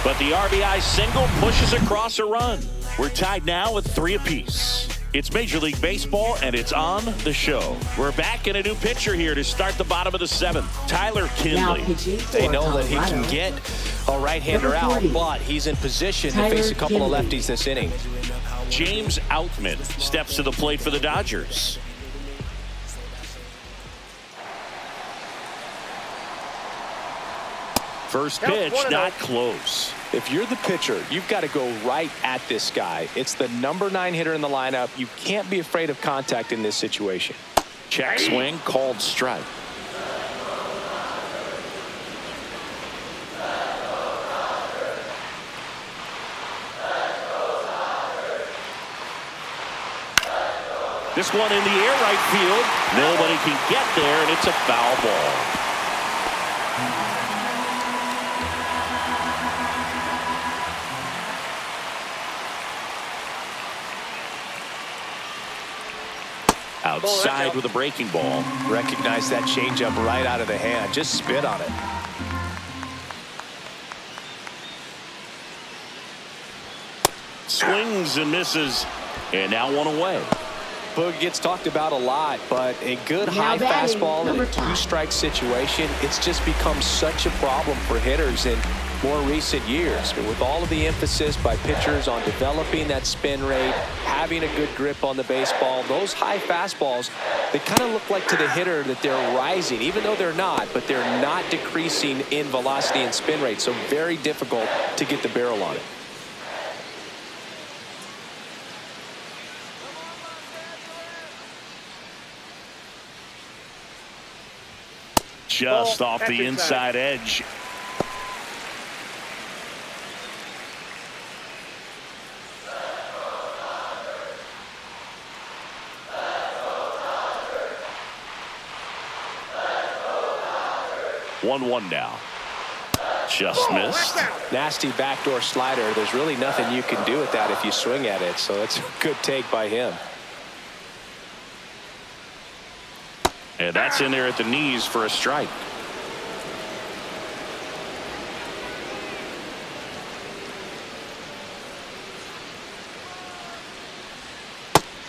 But the RBI single pushes across a run. We're tied now with 3 apiece. It's Major League Baseball, and it's on the show. We're back in a new pitcher here to start the bottom of the 7th. Tyler Now Kinley. pitching for They know that he Colorado, can get a right-hander Number out, 40, but he's in position to Tyler face a couple Kinley. of lefties this inning. James Outman steps to the plate for the Dodgers. First pitch, not close. If you're the pitcher, you've got to go right at this guy. It's the number 9 hitter in the lineup. You can't be afraid of contact in this situation. Check swing, called strike. This one in the air, right field. Nobody can get there, and it's a foul ball. Outside with a breaking ball. Recognize that changeup right out of the hand. Just spit on it. Swings and misses, and now 1 away. Boog gets talked about a lot, but a good Now high batting, fastball in number a 5. 2-strike situation, it's just become such a problem for hitters in more recent years. But with all of the emphasis by pitchers on developing that spin rate, having a good grip on the baseball, those high fastballs, they kind of look like to the hitter that they're rising, even though they're not, but they're not decreasing in velocity and spin rate. So very difficult to get the barrel on it. Just off That's the inside edge. One now. Just missed. Nasty backdoor slider. There's really nothing you can do with that if you swing at it. So that's a good take by him. And that's in there at the knees for a strike.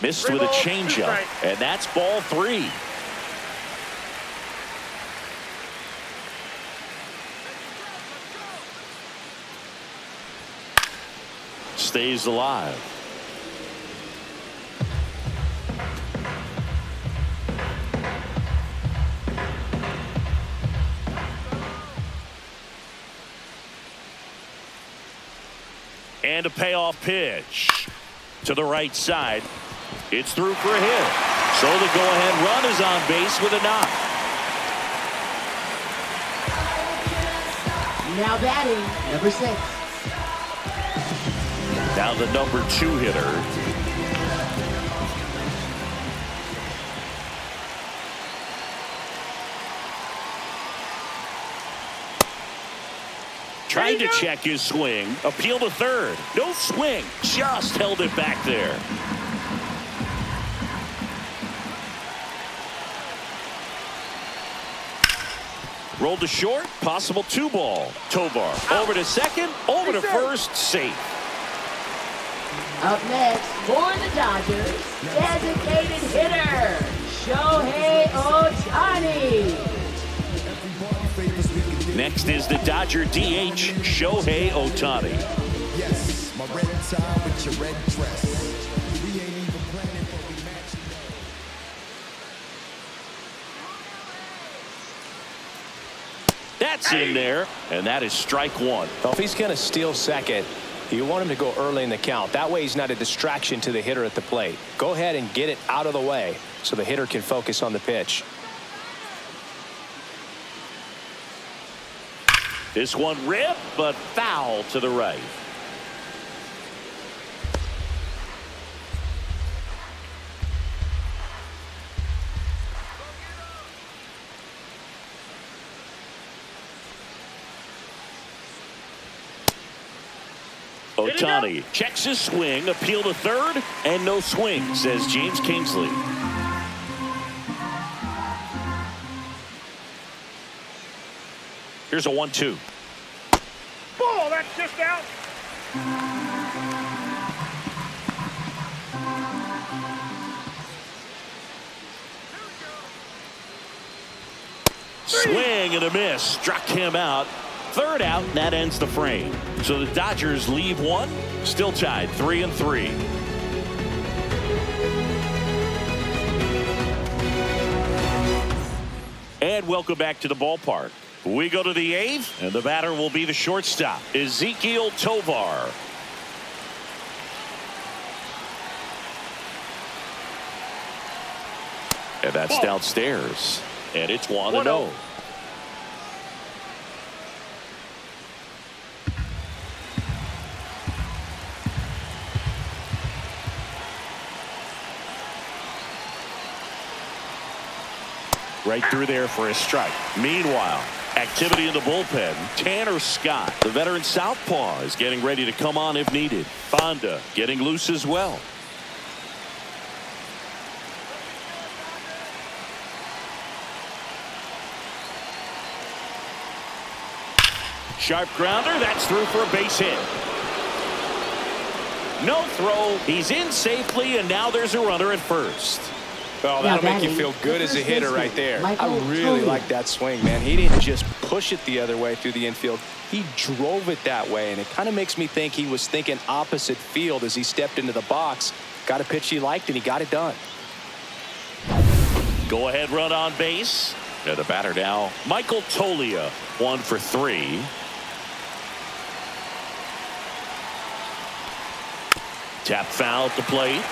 Missed with a changeup, and that's ball 3. Stays alive. And a payoff pitch to the right side. It's through for a hit. So the go-ahead run is on base with a knock. Now batting, number 6. Now the number 2 hitter. Trying to check his swing. Appeal to third. No swing. Just held it back there. Rolled to short. Possible 2-ball. Tovar over to second. Over to first. Safe. Up next for the Dodgers, designated hitter, Shohei Ohtani. Next is the Dodger DH, Shohei Ohtani. Yes, my red tie with your red dress. We ain't even planning, but we match. That's in there, and that is strike one. Well, if he's going to steal second, you want him to go early in the count. That way he's not a distraction to the hitter at the plate. Go ahead and get it out of the way so the hitter can focus on the pitch. This one ripped, but foul to the right. Ohtani checks his swing, appeal to third, and no swing, says James Kingsley. Here's a 1-2. Ball, that's just out. Swing and a miss. Struck him out. Third out, and that ends the frame. So the Dodgers leave one, still tied 3-3. And welcome back to the ballpark. We go to the eighth, and the batter will be the shortstop, Ezequiel Tovar. And that's downstairs. And it's 1-0. Right through there for a strike. Meanwhile, activity in the bullpen. Tanner Scott, the veteran southpaw, is getting ready to come on if needed. Fonda getting loose as well. Sharp grounder. That's through for a base hit. No throw. He's in safely, and now there's a runner at first. Well, that'll make you feel good as a hitter right there. I really like that swing, man. He didn't just push it the other way through the infield. He drove it that way, and it kind of makes me think he was thinking opposite field as he stepped into the box. Got a pitch he liked, and he got it done. Go ahead run on base. And the batter now, Michael Toglia, 1 for 3. Tap foul at the plate.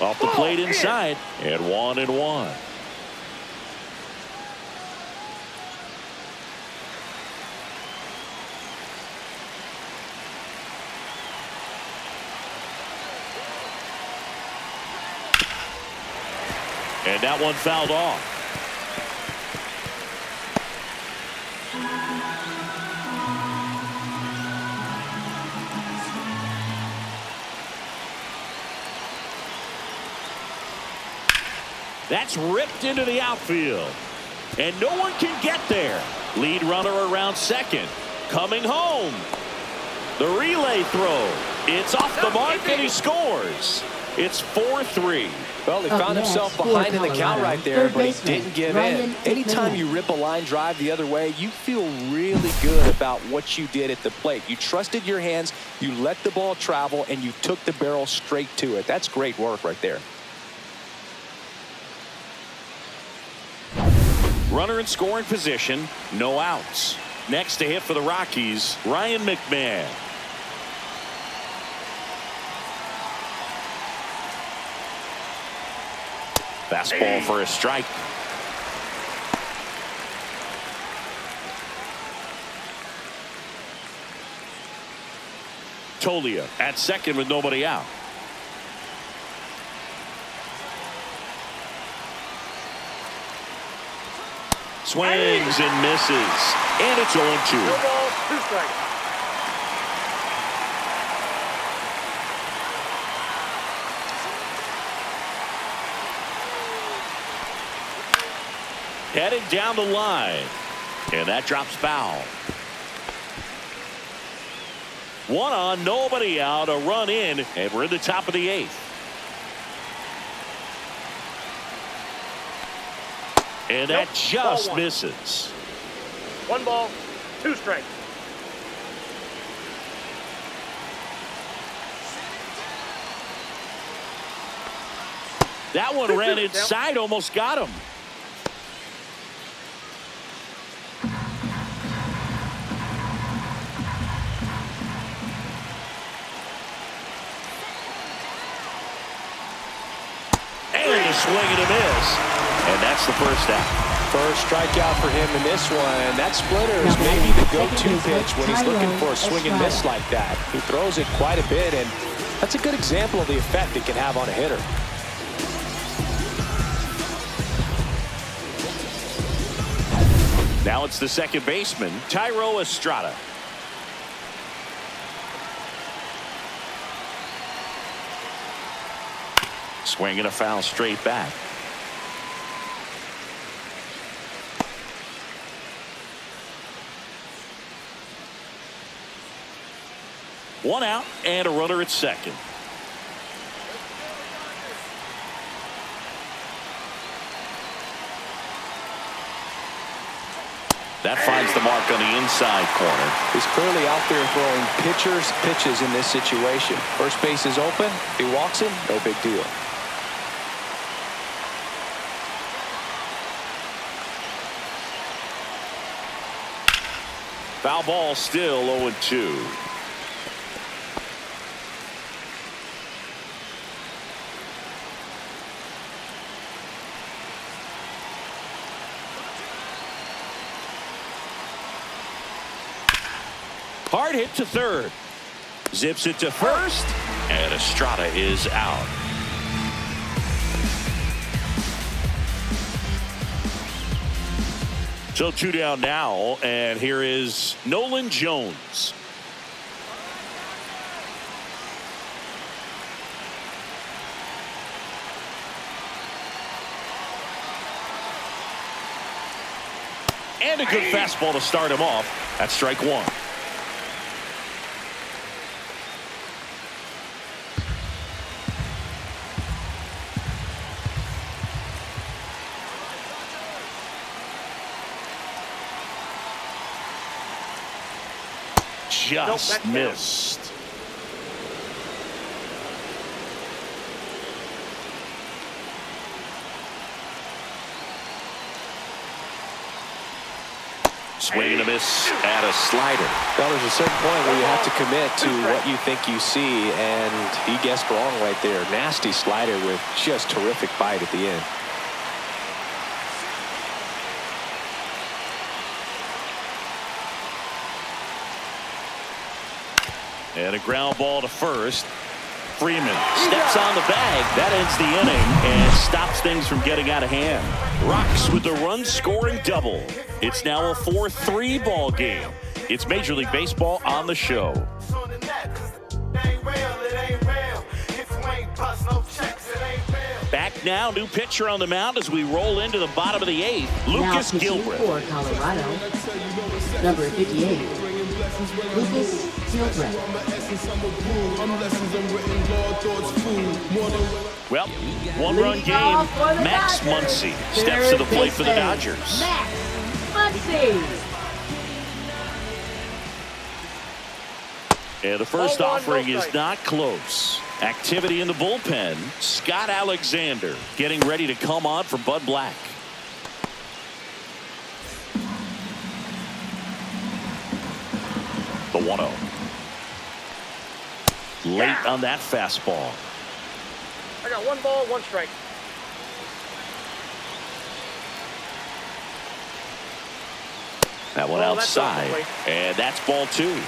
Off the plate inside, and 1-1. And that one fouled off. That's ripped into the outfield. And no one can get there. Lead runner around second. Coming home. The relay throw. It's off the mark and he scores. It's 4-3. Well, he found himself behind in the count right there, but he didn't give in. Anytime you rip a line drive the other way, you feel really good about what you did at the plate. You trusted your hands, you let the ball travel, and you took the barrel straight to it. That's great work right there. Runner in scoring position, no outs. Next to hit for the Rockies, Ryan McMahon. Fastball for a strike. Tolia at second with nobody out. Swings and misses. And it's 0-2. No ball, 2 strikes. Headed down the line. And that drops foul. 1 on, nobody out, a run in, and we're in the top of the 8th. And that just misses. 1 ball, 2 strikes. That one ran inside, almost got him. Swing and a miss, and that's the first out. First strikeout for him in this one. That splitter is maybe the go-to pitch when he's looking for a swing and miss like that. He throws it quite a bit, and that's a good example of the effect it can have on a hitter. Now it's the second baseman, Thairo Estrada. Swing and a foul straight back. One out and a runner at second. That finds the mark on the inside corner. He's clearly out there throwing pitchers pitches in this situation. First base is open. If he walks him, no big deal. Foul ball, still 0-2. Hard hit to third. Zips it to first. And Estrada is out. So 2 down now, and here is Nolan Jones. And a good fastball to start him off. That's strike 1. Just missed. Swing and a miss at a slider. Well, there's a certain point where you have to commit to what you think you see, and he guessed wrong right there. Nasty slider with just terrific bite at the end. And a ground ball to first. Freeman steps on the bag. That ends the inning and stops things from getting out of hand. Rocks with the run-scoring double. It's now a 4-3 ball game. It's Major League Baseball on the show. Back now, new pitcher on the mound as we roll into the bottom of the 8th. Lucas Gilbert. For Colorado, number 58, Lucas Gilbert. Well, 1-run game. Max Muncy steps to the plate for the Dodgers. Max Muncy. And the first 0-1, offering no is strike. not close. Activity in the bullpen. Scott Alexander getting ready to come on for Bud Black. The 1-0. Late on that fastball. I got 1 ball, 1 strike. That one Well, that's off the outside. plate. And that's ball 2.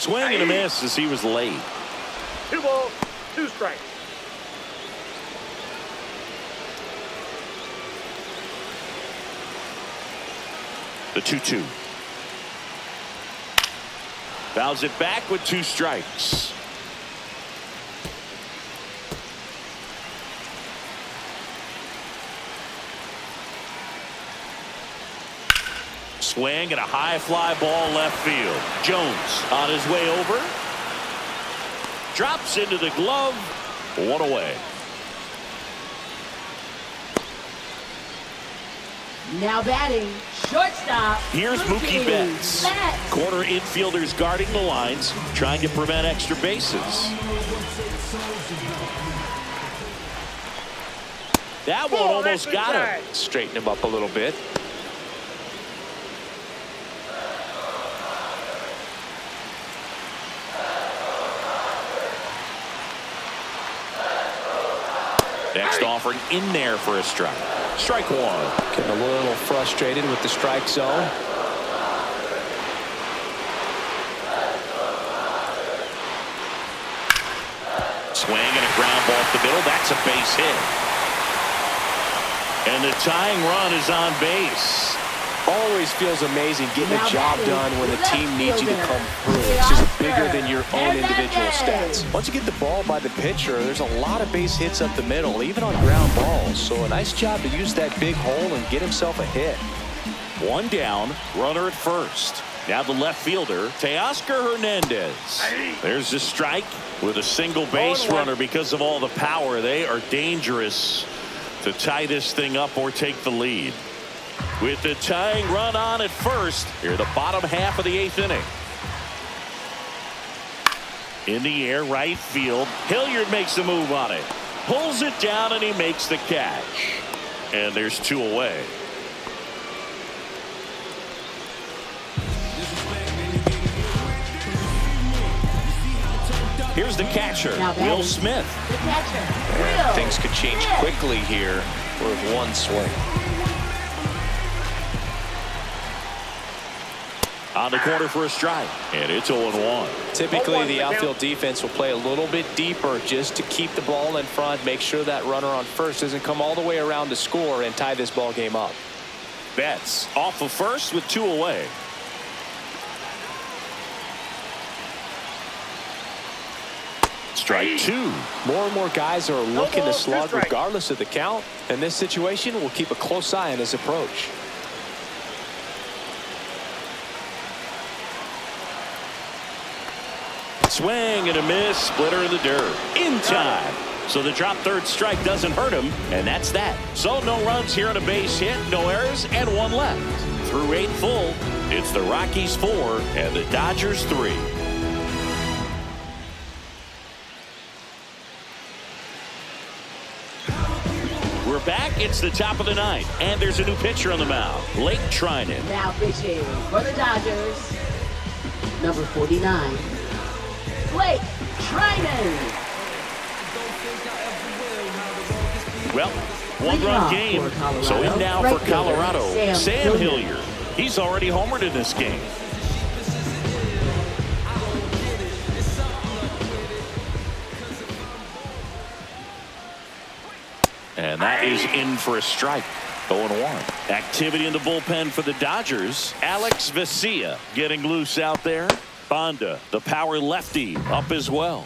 Swing and a miss as he was late. 2 balls, 2 strikes. The 2-2. Fouls it back with 2 strikes. Swing and a high fly ball left field. Jones on his way over. Drops into the glove. 1 away. Now batting, shortstop. Here's Mookie Betts. Corner infielders guarding the lines, trying to prevent extra bases. That one almost got him. Straighten him up a little bit. Next offering in there for a strike. Strike 1. Getting a little frustrated with the strike zone. Swing and a ground ball up the middle. That's a base hit. And the tying run is on base. Always feels amazing getting the job done when the team needs you to come through. It's just bigger than your own individual stats. Once you get the ball by the pitcher, there's a lot of base hits up the middle, even on ground balls. So a nice job to use that big hole and get himself a hit. 1 down, runner at first. Now the left fielder, Teoscar Hernandez. There's the strike with a single base runner. Because of all the power, they are dangerous to tie this thing up or take the lead. With the tying run on at first, here the bottom half of the 8th inning. In the air, right field. Hilliard makes the move on it. Pulls it down and he makes the catch. And there's 2 away. Here's the catcher, Will Smith. The catcher, Will. Things could change quickly here with 1 swing. On the corner for a strike, and it's 0-1. Typically, the outfield defense will play a little bit deeper just to keep the ball in front, make sure that runner on first doesn't come all the way around to score and tie this ball game up. Betts off of first with 2 away. Strike 2. More and more guys are looking to slug strikes. regardless of the count. In this situation, we'll keep a close eye on his approach. Swing and a miss, splitter in the dirt. In time. So the drop third strike doesn't hurt him, and that's that. So no runs here on a base hit, no errors, and 1 left. Through 8 full, it's the Rockies 4 and the Dodgers 3. We're back. It's the top of the 9th, and there's a new pitcher on the mound, Blake Trinan. Now pitching for the Dodgers, number 49, Blake Trinan. Well, 1-run game. So in now for Colorado, Sam Hilliard. He's already homered in this game. And that is in for a strike. 0-1. Activity in the bullpen for the Dodgers. Alex Vesia getting loose out there. Bonda, the power lefty, up as well.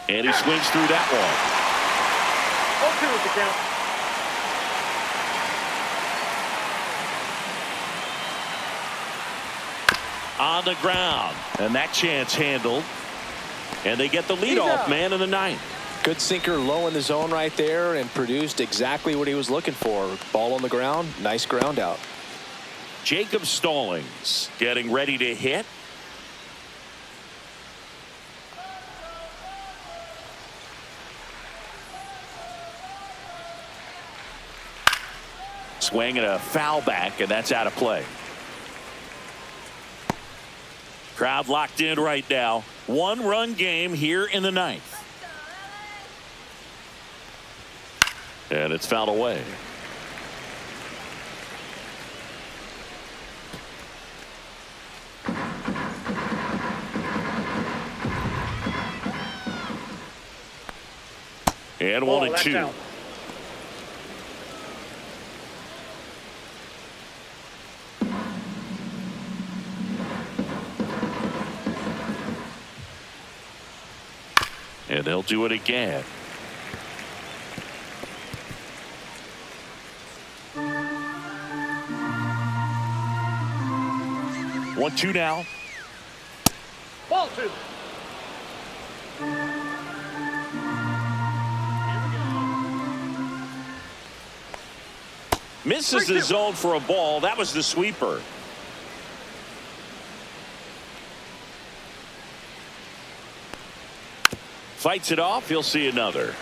And he swings through that one. 0-2 is the count. On the ground, and that chance handled, and they get the leadoff man in the 9th. Good sinker low in the zone right there and produced exactly what he was looking for. Ball on the ground, nice ground out. Jacob Stallings getting ready to hit. Swing and a foul back, and that's out of play. Crowd locked in right now. 1-run game here in the 9th. And it's fouled away. And Ball, 1-2. that's out. And they'll do it again. One, two now. Ball 2. Misses the zone for a ball. That was the sweeper. Fights it off. He'll see another.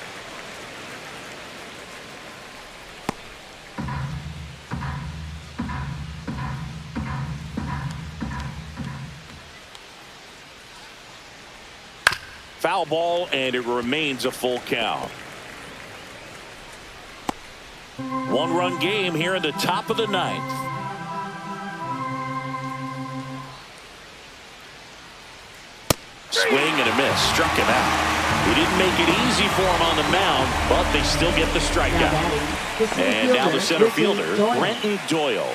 Foul ball, and it remains a full count. One-run game here in the top of the ninth. Swing and a miss. Struck him out. He didn't make it easy for him on the mound, but they still get the strikeout. And now the center fielder, Brenton Doyle.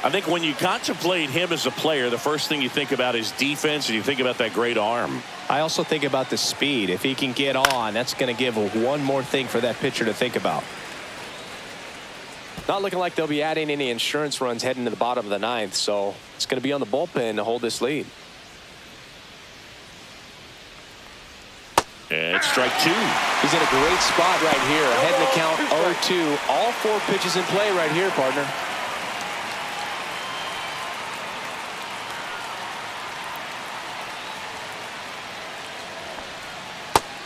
I think when you contemplate him as a player, the first thing you think about is defense, and you think about that great arm. I also think about the speed. If he can get on, that's going to give one more thing for that pitcher to think about. Not looking like they'll be adding any insurance runs heading to the bottom of the ninth, so it's going to be on the bullpen to hold this lead. And it's strike 2. He's in a great spot right here. Ahead in the count 0-2. All 4 pitches in play right here, partner.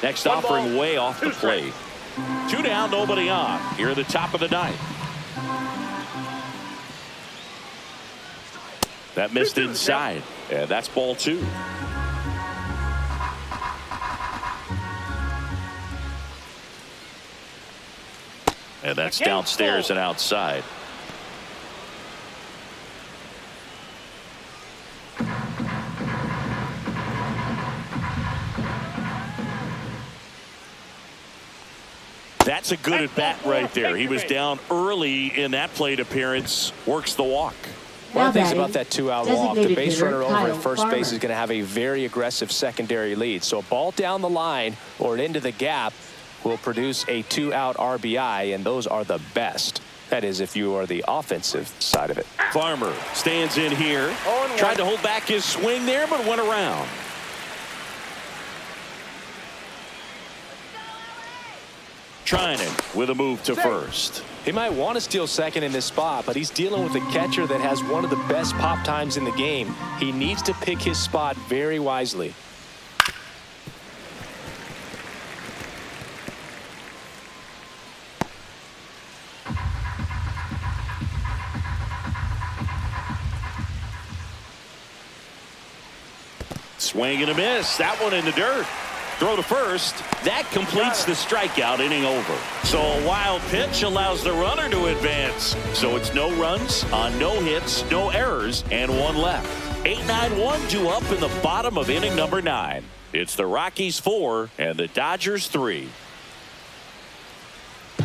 Next offering way off the plate. 2 down, nobody on. Here at the top of the ninth. That missed inside. And that's ball 2. And that's downstairs and outside. That's a good at bat right there. He was down early in that plate appearance. Works the walk. One of the things about that 2-out walk, the base runner over at first base is going to have a very aggressive secondary lead. So a ball down the line or into the gap will produce a 2-out RBI, and those are the best. That is, if you are the offensive side of it. Farmer stands in here. Tried to hold back his swing there, but went around. Trinan with a move to first. He might want to steal second in this spot, but he's dealing with a catcher that has one of the best pop times in the game. He needs to pick his spot very wisely. Swing and a miss. That one in the dirt. Throw to first. That completes the strikeout, inning over. So a wild pitch allows the runner to advance. So it's no runs on no hits, no errors, and 1 left. 8-9-1 due up in the bottom of inning number 9. It's the Rockies 4 and the Dodgers 3.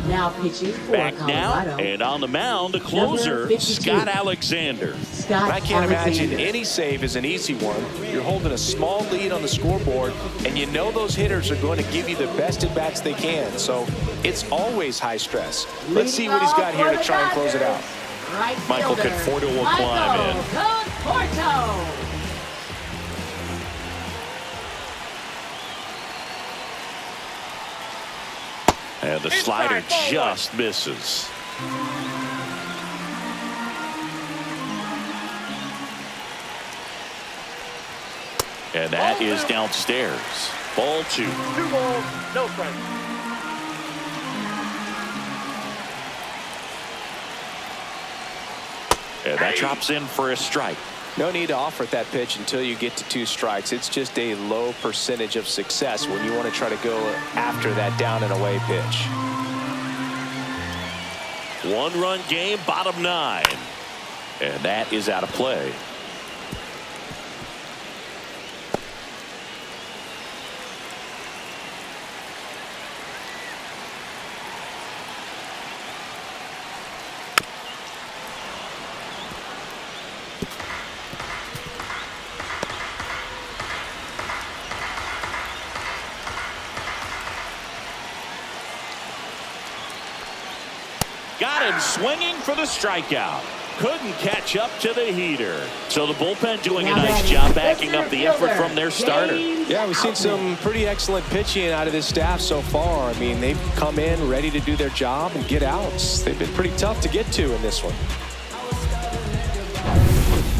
Now pitching for Back Colorado. now, and on the mound, the closer, Scott Alexander. I can't imagine any save is an easy one. You're holding a small lead on the scoreboard, and you know those hitters are going to give you the best at bats they can. So it's always high stress. Let's see what he's got here to try and close it out. Michael Conforto will climb in. Conforto. And the slider just misses. And that is downstairs. Ball 2. 2 balls, no strikes. And that drops in for a strike. No need to offer that pitch until you get to 2 strikes. It's just a low percentage of success when you want to try to go after that down and away pitch. 1-run game, bottom 9. And that is out of play. Got him swinging for the strikeout. Couldn't catch up to the heater. So the bullpen doing a nice job backing up the effort from their starter. Yeah, we've seen some pretty excellent pitching out of this staff so far. I mean, they've come in ready to do their job and get outs. They've been pretty tough to get to in this one.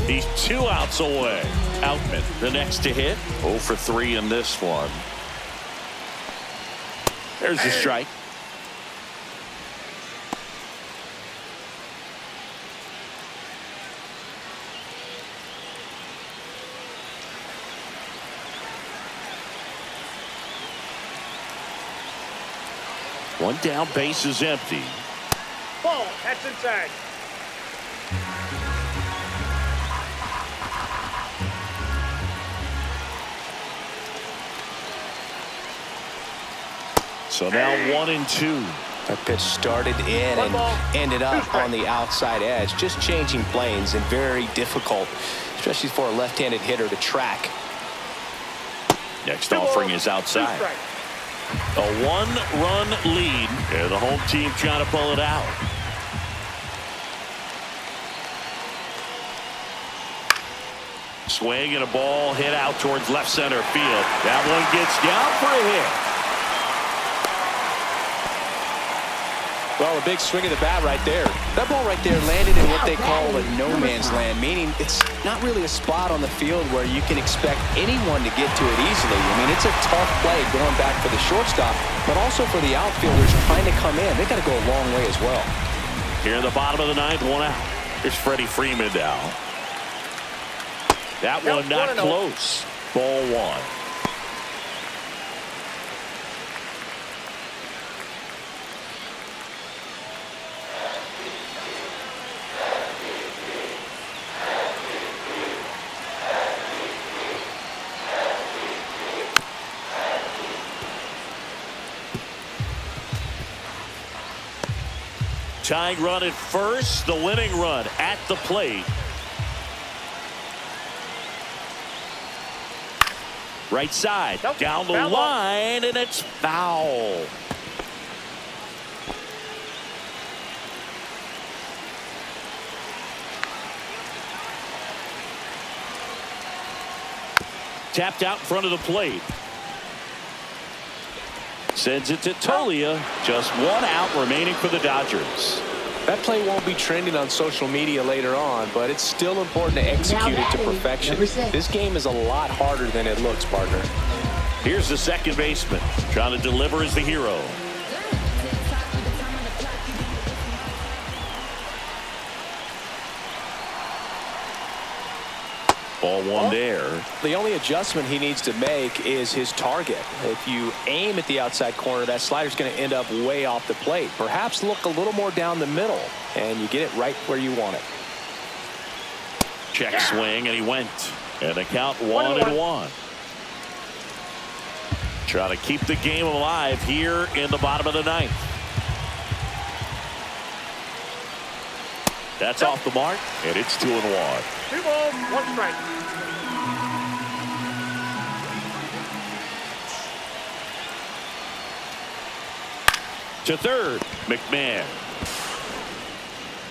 He's 2 outs away. Outman, the next to hit. 0 for 3 in this one. There's the strike. One down, base is empty. Ball, that's inside. So now 1-2. That pitch started in and ended up on the outside edge. Just changing planes and very difficult, especially for a left-handed hitter to track. Next offering is outside. A 1-run lead, and the home team trying to pull it out. Swing and a ball hit out towards left center field. That one gets down for a hit. Well, a big swing of the bat right there. That ball right there landed in what they call a no man's land, meaning it's not really a spot on the field where you can expect anyone to get to it easily. I mean, it's a tough play going back for the shortstop, but also for the outfielders trying to come in. They got to go a long way as well. Here in the bottom of the 9th, 1 out. Here's Freddie Freeman now. That one not close. Ball 1. Tying run at first, the winning run at the plate. Right side, down the line, and it's foul. Tapped out in front of the plate. Sends it to Tolia. Just 1 out remaining for the Dodgers. That play won't be trending on social media later on, but it's still important to execute it to perfection. This game is a lot harder than it looks, partner. Here's the second baseman. Trying to deliver as the hero. Ball 1 there. The only adjustment he needs to make is his target. If you aim at the outside corner, that slider's going to end up way off the plate. Perhaps look a little more down the middle, and you get it right where you want it. Check swing, and he went. And the count 1-1. Try to keep the game alive here in the bottom of the 9th. That's off the mark, and it's 2-1. 2 balls, 1 strike. To third, McMahon.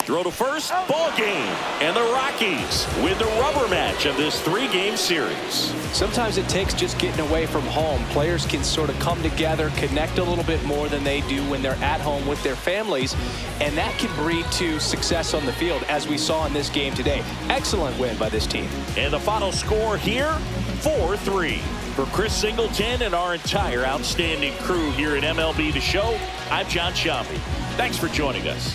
Throw to first, ball game. And the Rockies win the rubber match of this 3-game series. Sometimes it takes just getting away from home. Players can sort of come together, connect a little bit more than they do when they're at home with their families, and that can breed to success on the field, as we saw in this game today. Excellent win by this team. And the final score here, 4-3. For Chris Singleton and our entire outstanding crew here at MLB The Show, I'm John Shambi. Thanks for joining us.